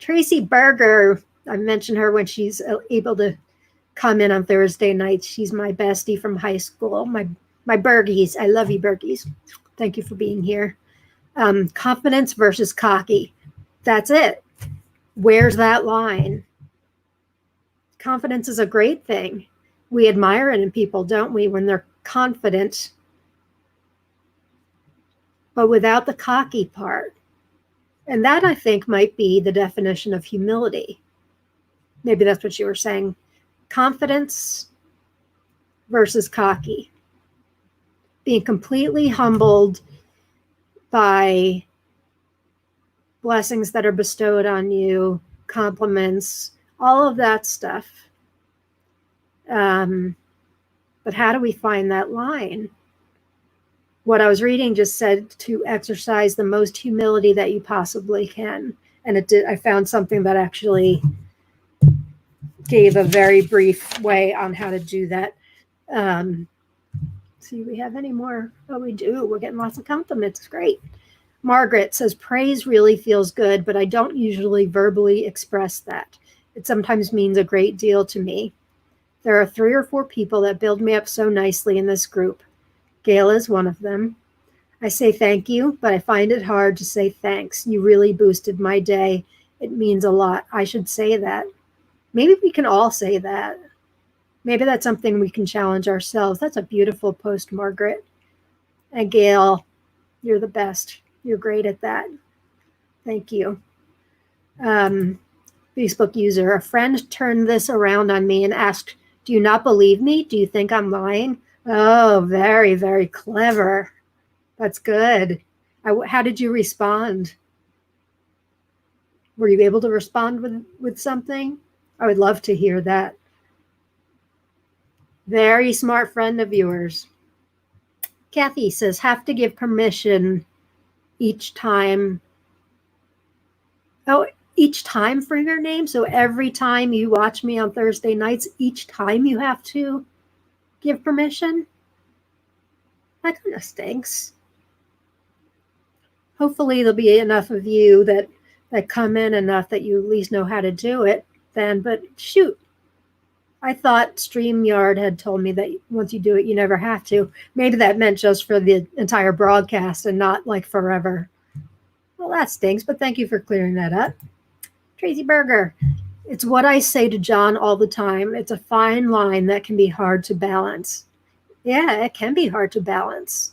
Tracy Berger, I mentioned her when she's able to come in on Thursday nights. She's my bestie from high school. My Bergies. I love you, Bergies. Thank you for being here. Confidence versus cocky. That's it. Where's that line? Confidence is a great thing. We admire it in people, don't we, when they're confident, but without the cocky part. And that, I think, might be the definition of humility. Maybe that's what you were saying. Confidence versus cocky. Being completely humbled by blessings that are bestowed on you, compliments, all of that stuff. But how do we find that line? What I was reading just said to exercise the most humility that you possibly can. And it did. I found something that actually gave a very brief way on how to do that. See, we have any more? Oh, we do. We're getting lots of compliments. Great. Margaret says, praise really feels good, but I don't usually verbally express that. It sometimes means a great deal to me. There are 3 or 4 people that build me up so nicely in this group. Gail is one of them. I say thank you, but I find it hard to say thanks. You really boosted my day. It means a lot. I should say that. Maybe we can all say that. Maybe that's something we can challenge ourselves. That's a beautiful post, Margaret. And Gail, you're the best. You're great at that. Thank you. Facebook user, a friend turned this around on me and asked, do you not believe me? Do you think I'm lying? Oh, very, very clever. That's good. How did you respond? Were you able to respond with something? I would love to hear that. Very smart friend of yours. Kathy says, have to give permission each time. Oh, each time for your name? So every time you watch me on Thursday nights, each time you have to give permission? That kind of stinks. Hopefully there'll be enough of you that come in enough that you at least know how to do it then. But shoot, I thought StreamYard had told me that once you do it, you never have to. Maybe that meant just for the entire broadcast and not like forever. Well, that stinks, but thank you for clearing that up. Tracy Berger, it's what I say to John all the time. It's a fine line that can be hard to balance. Yeah, it can be hard to balance.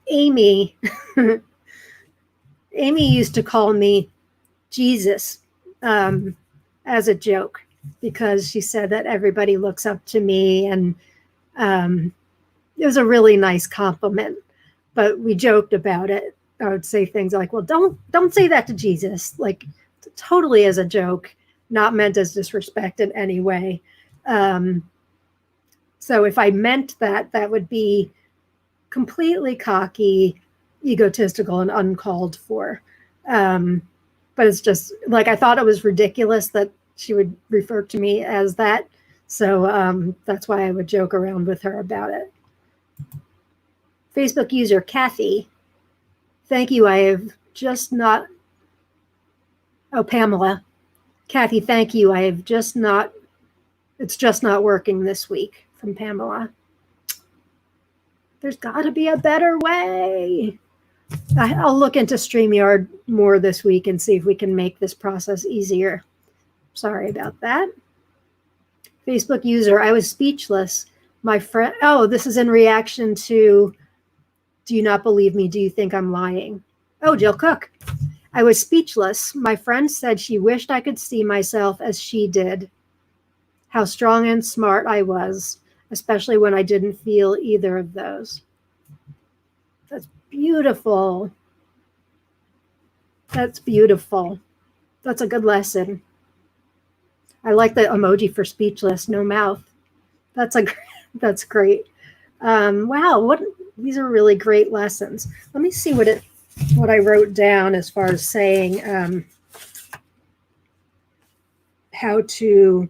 Amy, Amy used to call me Jesus as a joke because she said that everybody looks up to me, and it was a really nice compliment, but we joked about it. I would say things like, well, don't say that to Jesus, like totally as a joke, not meant as disrespect in any way. So if I meant that, that would be completely cocky, egotistical, and uncalled for. But it's just like, I thought it was ridiculous that she would refer to me as that. So that's why I would joke around with her about it. Facebook user Kathy, thank you. I have just not. Oh, Pamela. Kathy, thank you. I have just not. It's just not working this week, from Pamela. There's got to be a better way. I'll look into StreamYard more this week and see if we can make this process easier. Sorry about that. Facebook user, I was speechless. My friend, oh, this is in reaction to, do you not believe me? Do you think I'm lying? Oh, Jill Cook. I was speechless. My friend said she wished I could see myself as she did. How strong and smart I was, especially when I didn't feel either of those. That's beautiful. That's beautiful. That's a good lesson. I like the emoji for speechless, no mouth. That's great. Wow, these are really great lessons. Let me see what I wrote down as far as saying how to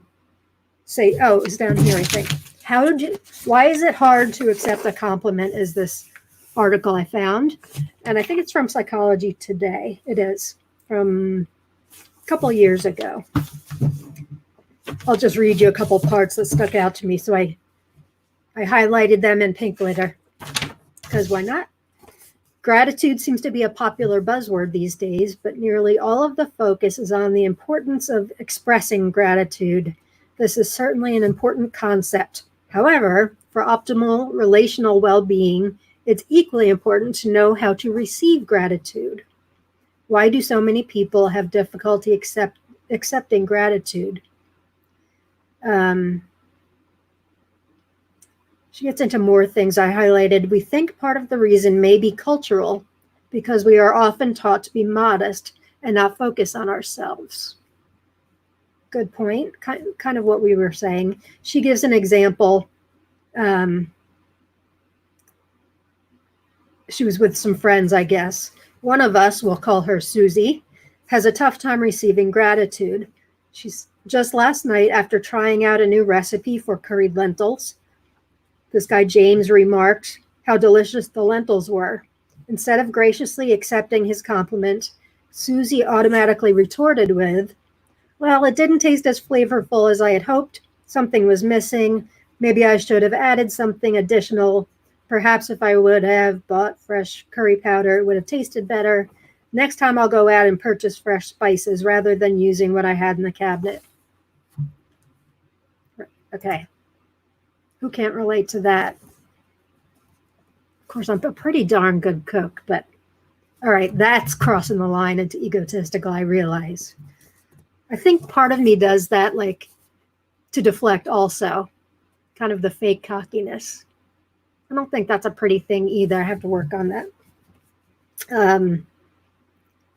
say. Oh, it's down here, I think. Why is it hard to accept a compliment is this article I found. And I think it's from Psychology Today. It is from a couple years ago. I'll just read you a couple parts that stuck out to me. So I highlighted them in pink glitter because why not? Gratitude seems to be a popular buzzword these days, but nearly all of the focus is on the importance of expressing gratitude. This is certainly an important concept. However, for optimal relational well-being, it's equally important to know how to receive gratitude. Why do so many people have difficulty accepting gratitude? She gets into more things I highlighted. We think part of the reason may be cultural because we are often taught to be modest and not focus on ourselves. Good point. Kind of what we were saying. She gives an example. She was with some friends, I guess. One of us, we'll call her Susie, has a tough time receiving gratitude. She's just last night, after trying out a new recipe for curried lentils, this guy James remarked how delicious the lentils were. Instead of graciously accepting his compliment, Susie automatically retorted with, well, it didn't taste as flavorful as I had hoped. Something was missing. Maybe I should have added something additional. Perhaps if I would have bought fresh curry powder, it would have tasted better. Next time I'll go out and purchase fresh spices rather than using what I had in the cabinet. Okay. Who can't relate to that? Of course, I'm a pretty darn good cook, but all right, that's crossing the line into egotistical, I realize. I think part of me does that, like, to deflect also, kind of the fake cockiness. I don't think that's a pretty thing either. I have to work on that.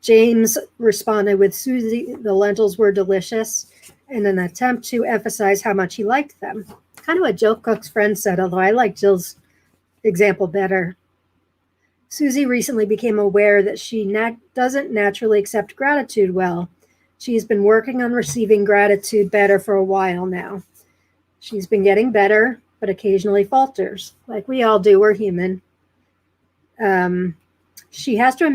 James responded with, Susie, the lentils were delicious, in an attempt to emphasize how much he liked them. Kind of what Jill Cook's friend said, although I like Jill's example better. Susie recently became aware that she doesn't naturally accept gratitude well. She's been working on receiving gratitude better for a while now. She's been getting better, but occasionally falters. Like we all do, we're human. She has to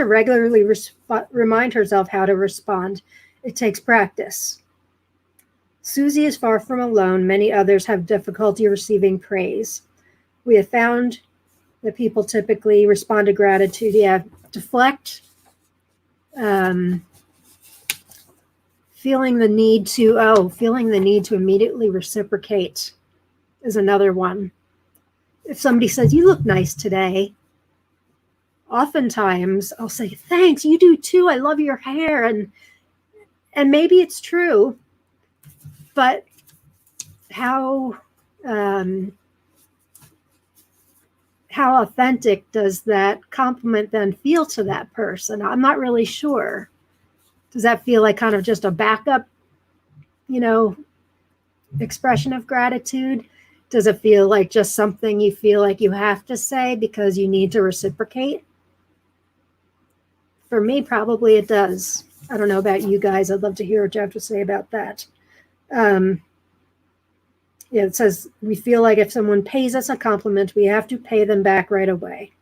regularly remind herself how to respond. It takes practice. Susie is far from alone. Many others have difficulty receiving praise. We have found that people typically respond to gratitude. Deflect, feeling the need to immediately reciprocate is another one. If somebody says, you look nice today, oftentimes I'll say, thanks, you do too. I love your hair. And maybe it's true, but how authentic does that compliment then feel to that person? I'm not really sure. Does that feel like kind of just a backup, expression of gratitude? Does it feel like just something you feel like you have to say because you need to reciprocate? For me, probably it does. I don't know about you guys. I'd love to hear what you have to say about that. It says, we feel like if someone pays us a compliment, we have to pay them back right away.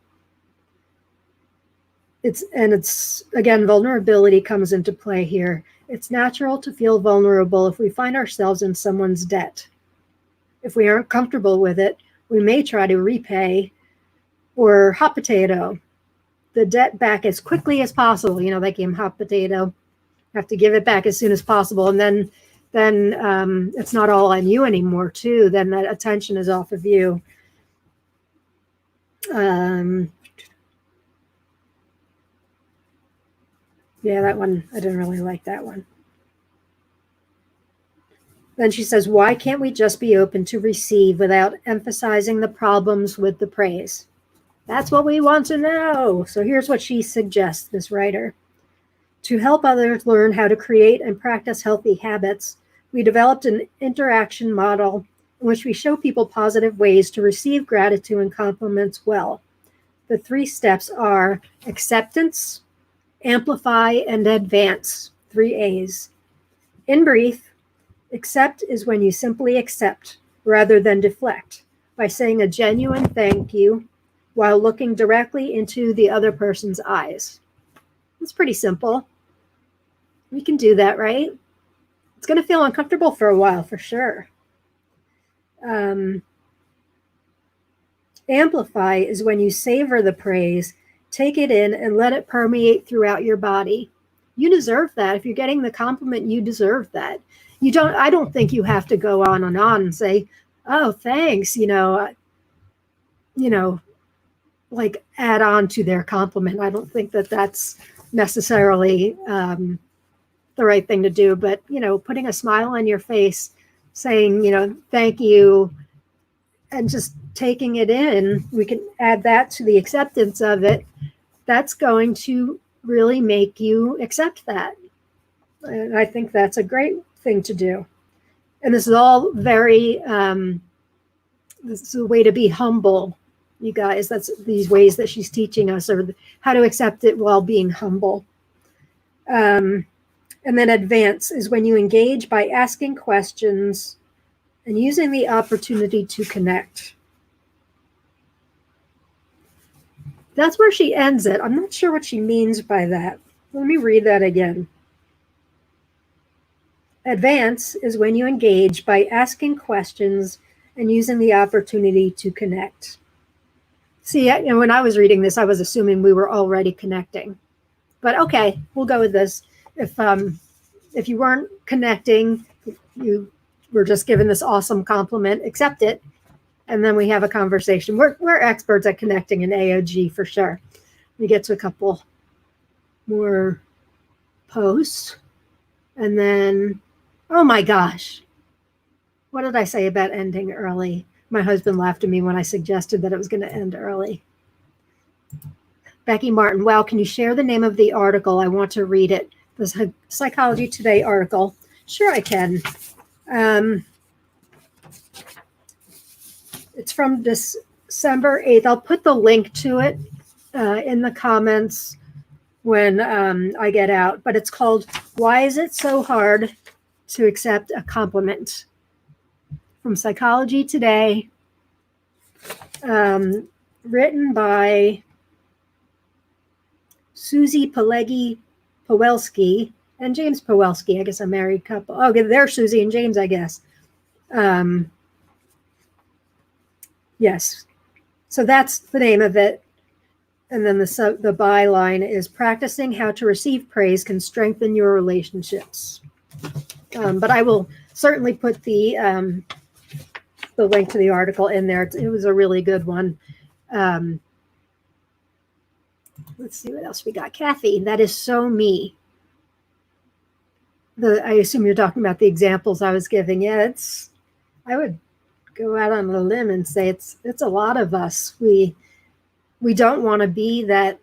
It's again, vulnerability comes into play here. It's natural to feel vulnerable if we find ourselves in someone's debt. If we aren't comfortable with it, we may try to repay or hot potato the debt back as quickly as possible. That game hot potato, have to give it back as soon as possible. And then it's not all on you anymore too. Then that attention is off of you. Yeah, that one, I didn't really like that one. Then she says, why can't we just be open to receive without emphasizing the problems with the praise? That's what we want to know. So here's what she suggests, this writer. To help others learn how to create and practice healthy habits, we developed an interaction model in which we show people positive ways to receive gratitude and compliments well. The 3 steps are acceptance, amplify, and advance, 3 A's. In brief, accept is when you simply accept. rather than deflect by saying a genuine thank you while looking directly into the other person's eyes. It's pretty simple. We can do that, right? It's going to feel uncomfortable for a while, for sure. Amplify is when you savor the praise, take it in, and let it permeate throughout your body. You deserve that. If you're getting the compliment, you deserve that. I don't think you have to go on and say, oh, thanks, like add on to their compliment. I don't think that that's necessarily the right thing to do, but, putting a smile on your face, saying, thank you, and just taking it in, we can add that to the acceptance of it. That's going to really make you accept that. And I think that's a great thing to do. And this is all very, this is a way to be humble, you guys. That's these ways that she's teaching us, or how to accept it while being humble. And then advance is when you engage by asking questions and using the opportunity to connect. That's where she ends it. I'm not sure what she means by that. Let me read that again. Advance is when you engage by asking questions and using the opportunity to connect. See, when I was reading this, I was assuming we were already connecting. But okay, we'll go with this. If you weren't connecting, you were just given this awesome compliment, accept it, and then we have a conversation. We're experts at connecting in AOG for sure. We get to a couple more posts, and then, oh my gosh, what did I say about ending early? My husband laughed at me when I suggested that it was going to end early. Becky Martin, wow, can you share the name of the article? I want to read it. The Psychology Today article. Sure, I can. It's from December 8th. I'll put the link to it in the comments when I get out. But it's called, Why Is It So Hard to Accept a Compliment? From Psychology Today. Written by Susie Pawelski and James Pawelski. I guess a married couple. Okay, they're Susie and James, I guess. Yes. So that's the name of it. And then the byline is practicing how to receive praise can strengthen your relationships. But I will certainly put the link to the article in there. It was a really good one. Let's see what else we got. Kathy, that is so me. I assume you're talking about the examples I was giving. Yeah, I would go out on a limb and say it's a lot of us. We don't want to be that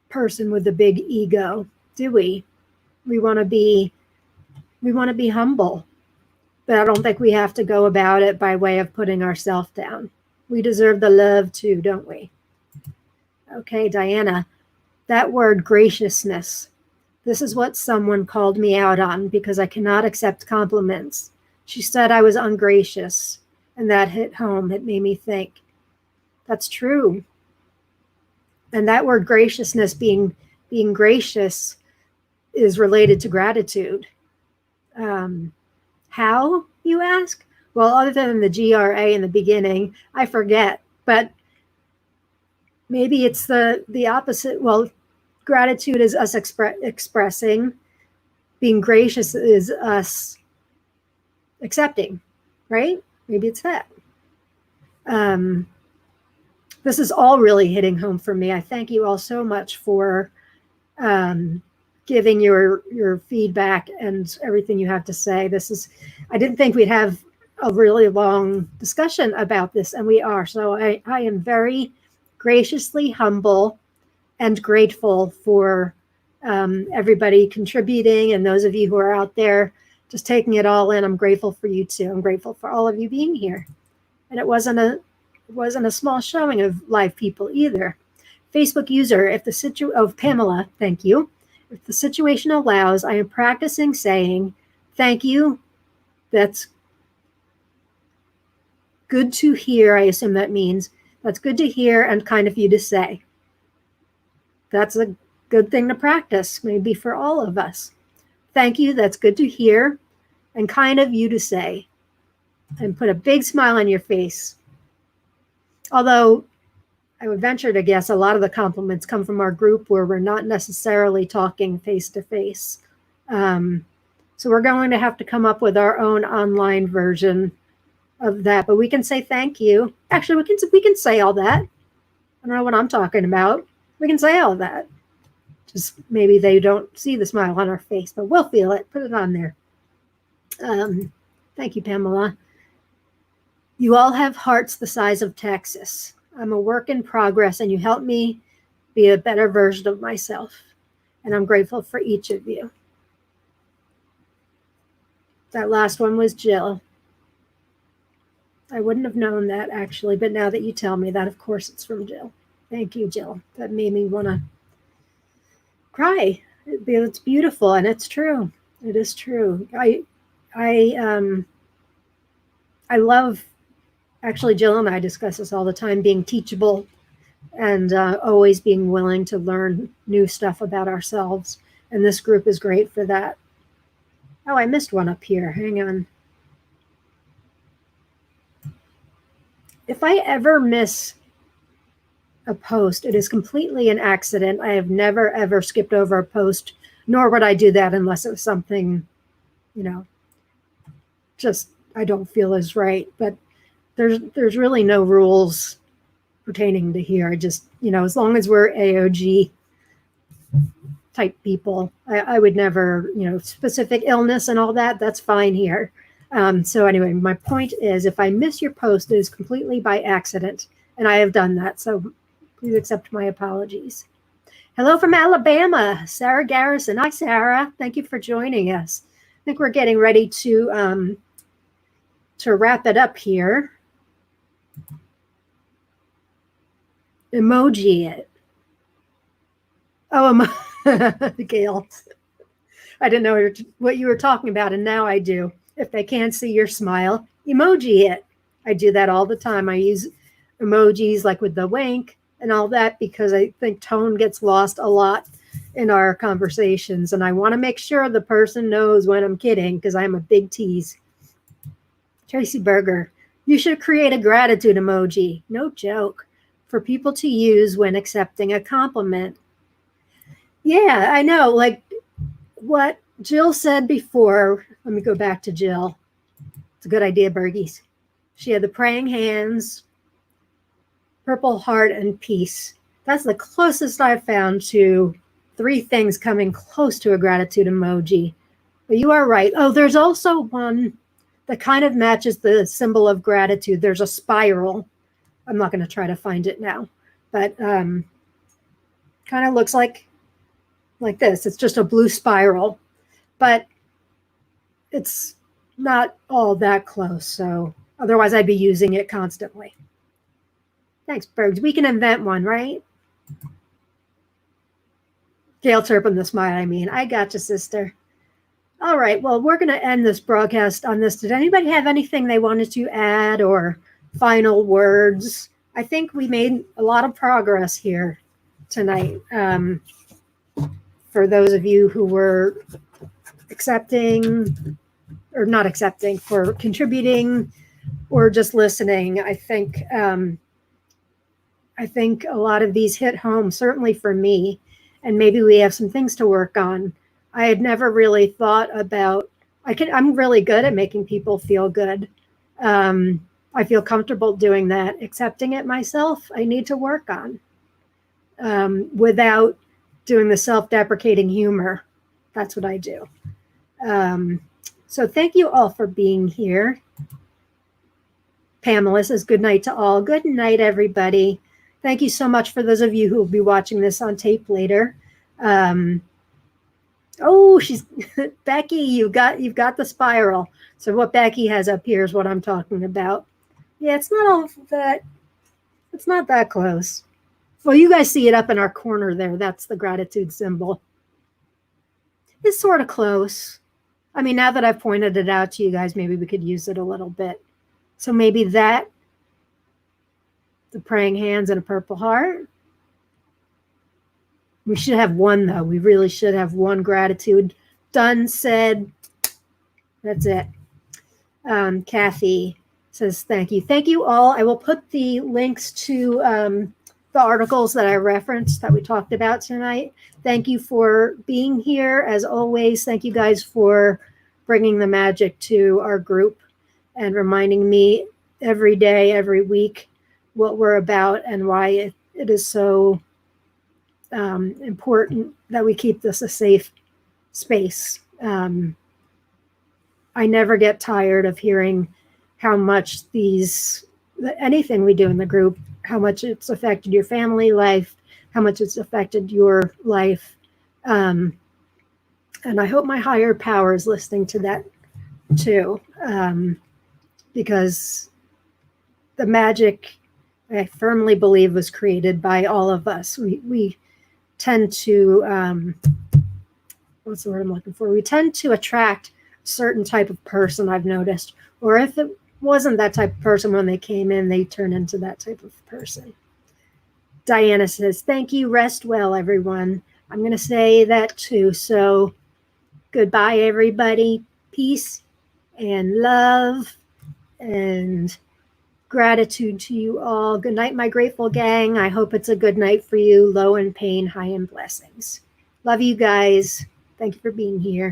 person with the big ego, do we? We want to be humble. But I don't think we have to go about it by way of putting ourselves down. We deserve the love too, don't we? Okay, Diana, that word graciousness. This is what someone called me out on because I cannot accept compliments. She said I was ungracious, and that hit home. It made me think. That's true. And that word graciousness, being gracious, is related to gratitude. How, you ask? Well, other than the GRA in the beginning, I forget. But maybe it's the opposite. Well, gratitude is us expressing. Being gracious is us accepting, right? Maybe it's that. This is all really hitting home for me. I thank you all so much for giving your feedback and everything you have to say. I didn't think we'd have a really long discussion about this, and we are. So I am very graciously humble and grateful for everybody contributing, and those of you who are out there just taking it all in. I'm grateful for you too. I'm grateful for all of you being here. And it wasn't a small showing of live people either. Facebook user, Pamela, thank you. If the situation allows, I am practicing saying, thank you. That's good to hear. I assume that means that's good to hear and kind of you to say. That's a good thing to practice, maybe for all of us. Thank you. That's good to hear and kind of you to say. And put a big smile on your face. Although I would venture to guess a lot of the compliments come from our group where we're not necessarily talking face to face. So we're going to have to come up with our own online version of that, but we can say thank you. Actually, we can say all that. I don't know what I'm talking about. We can say all that. Just maybe they don't see the smile on our face, but we'll feel it. Put it on there. Thank you, Pamela. You all have hearts the size of Texas. I'm a work in progress, and you help me be a better version of myself. And I'm grateful for each of you. That last one was Jill. I wouldn't have known that, actually, but now that you tell me that, of course, it's from Jill. Thank you, Jill. That made me want to cry. It's beautiful, and it's true. It is true. I love, actually, Jill and I discuss this all the time, being teachable and always being willing to learn new stuff about ourselves. And this group is great for that. Oh, I missed one up here. Hang on. If I ever miss a post, it is completely an accident. I have never, ever skipped over a post, nor would I do that unless it was something, just I don't feel is right. But there's really no rules pertaining to here. I just, as long as we're AOG type people, I would never, specific illness and all that, that's fine here. So anyway, my point is, if I miss your post, it is completely by accident, and I have done that. So please accept my apologies. Hello from Alabama, Sarah Garrison. Hi, Sarah. Thank you for joining us. I think we're getting ready to wrap it up here. Emoji it. Oh, Gail. I didn't know what you were talking about, and now I do. If they can't see your smile, emoji it. I do that all the time. I use emojis like with the wink and all that because I think tone gets lost a lot in our conversations, and I want to make sure the person knows when I'm kidding because I'm a big tease. Tracy Berger, you should create a gratitude emoji. No joke. For people to use when accepting a compliment. Yeah, I know. Like what Jill said before. Let me go back to Jill. It's a good idea, Bergies. She had the praying hands, purple heart, and peace. That's the closest I've found to 3 things coming close to a gratitude emoji. But you are right. Oh, there's also one that kind of matches the symbol of gratitude. There's a spiral. I'm not going to try to find it now, but kind of looks like this. It's just a blue spiral, but it's not all that close. So otherwise I'd be using it constantly. Thanks, Bergs. We can invent one, right? Gail Turpin, the smile, I mean. I got you, sister. All right. Well, we're going to end this broadcast on this. Did anybody have anything they wanted to add or final words? I think we made a lot of progress here tonight. For those of you who were accepting or not accepting, for contributing or just listening, I think a lot of these hit home, certainly for me, and maybe we have some things to work on. I had never really thought about, I'm really good at making people feel good. I feel comfortable doing that. Accepting it myself, I need to work on without doing the self-deprecating humor. That's what I do. So thank you all for being here. Pamela says good night to all. Good night, everybody. Thank you so much for those of you who will be watching this on tape later. Oh, she's Becky, you've got the spiral. So what Becky has up here is what I'm talking about. Yeah, it's not that close. Well, you guys see it up in our corner there. That's the gratitude symbol. It's sort of close. I mean, now that I've pointed it out to you guys, maybe we could use it a little bit. So maybe that the praying hands and a purple heart. We should have one, though. We really should have one gratitude. Done, said. That's it. Kathy says, thank you. Thank you all. I will put the links to the articles that I referenced that we talked about tonight. Thank you for being here. As always, thank you guys for bringing the magic to our group and reminding me every day, every week, what we're about and why it is so important that we keep this a safe space. I never get tired of hearing how much anything we do in the group, how much it's affected your family life, how much it's affected your life. And I hope my higher power is listening to that too, because the magic, I firmly believe, was created by all of us. We tend to, what's the word I'm looking for? We tend to attract a certain type of person, I've noticed, or if it wasn't that type of person when they came in, they turn into that type of person. Diana says, thank you. Rest well, everyone. I'm going to say that too. So goodbye, everybody. Peace and love and gratitude to you all. Good night, my grateful gang. I hope it's a good night for you. Low in pain, high in blessings. Love you guys. Thank you for being here.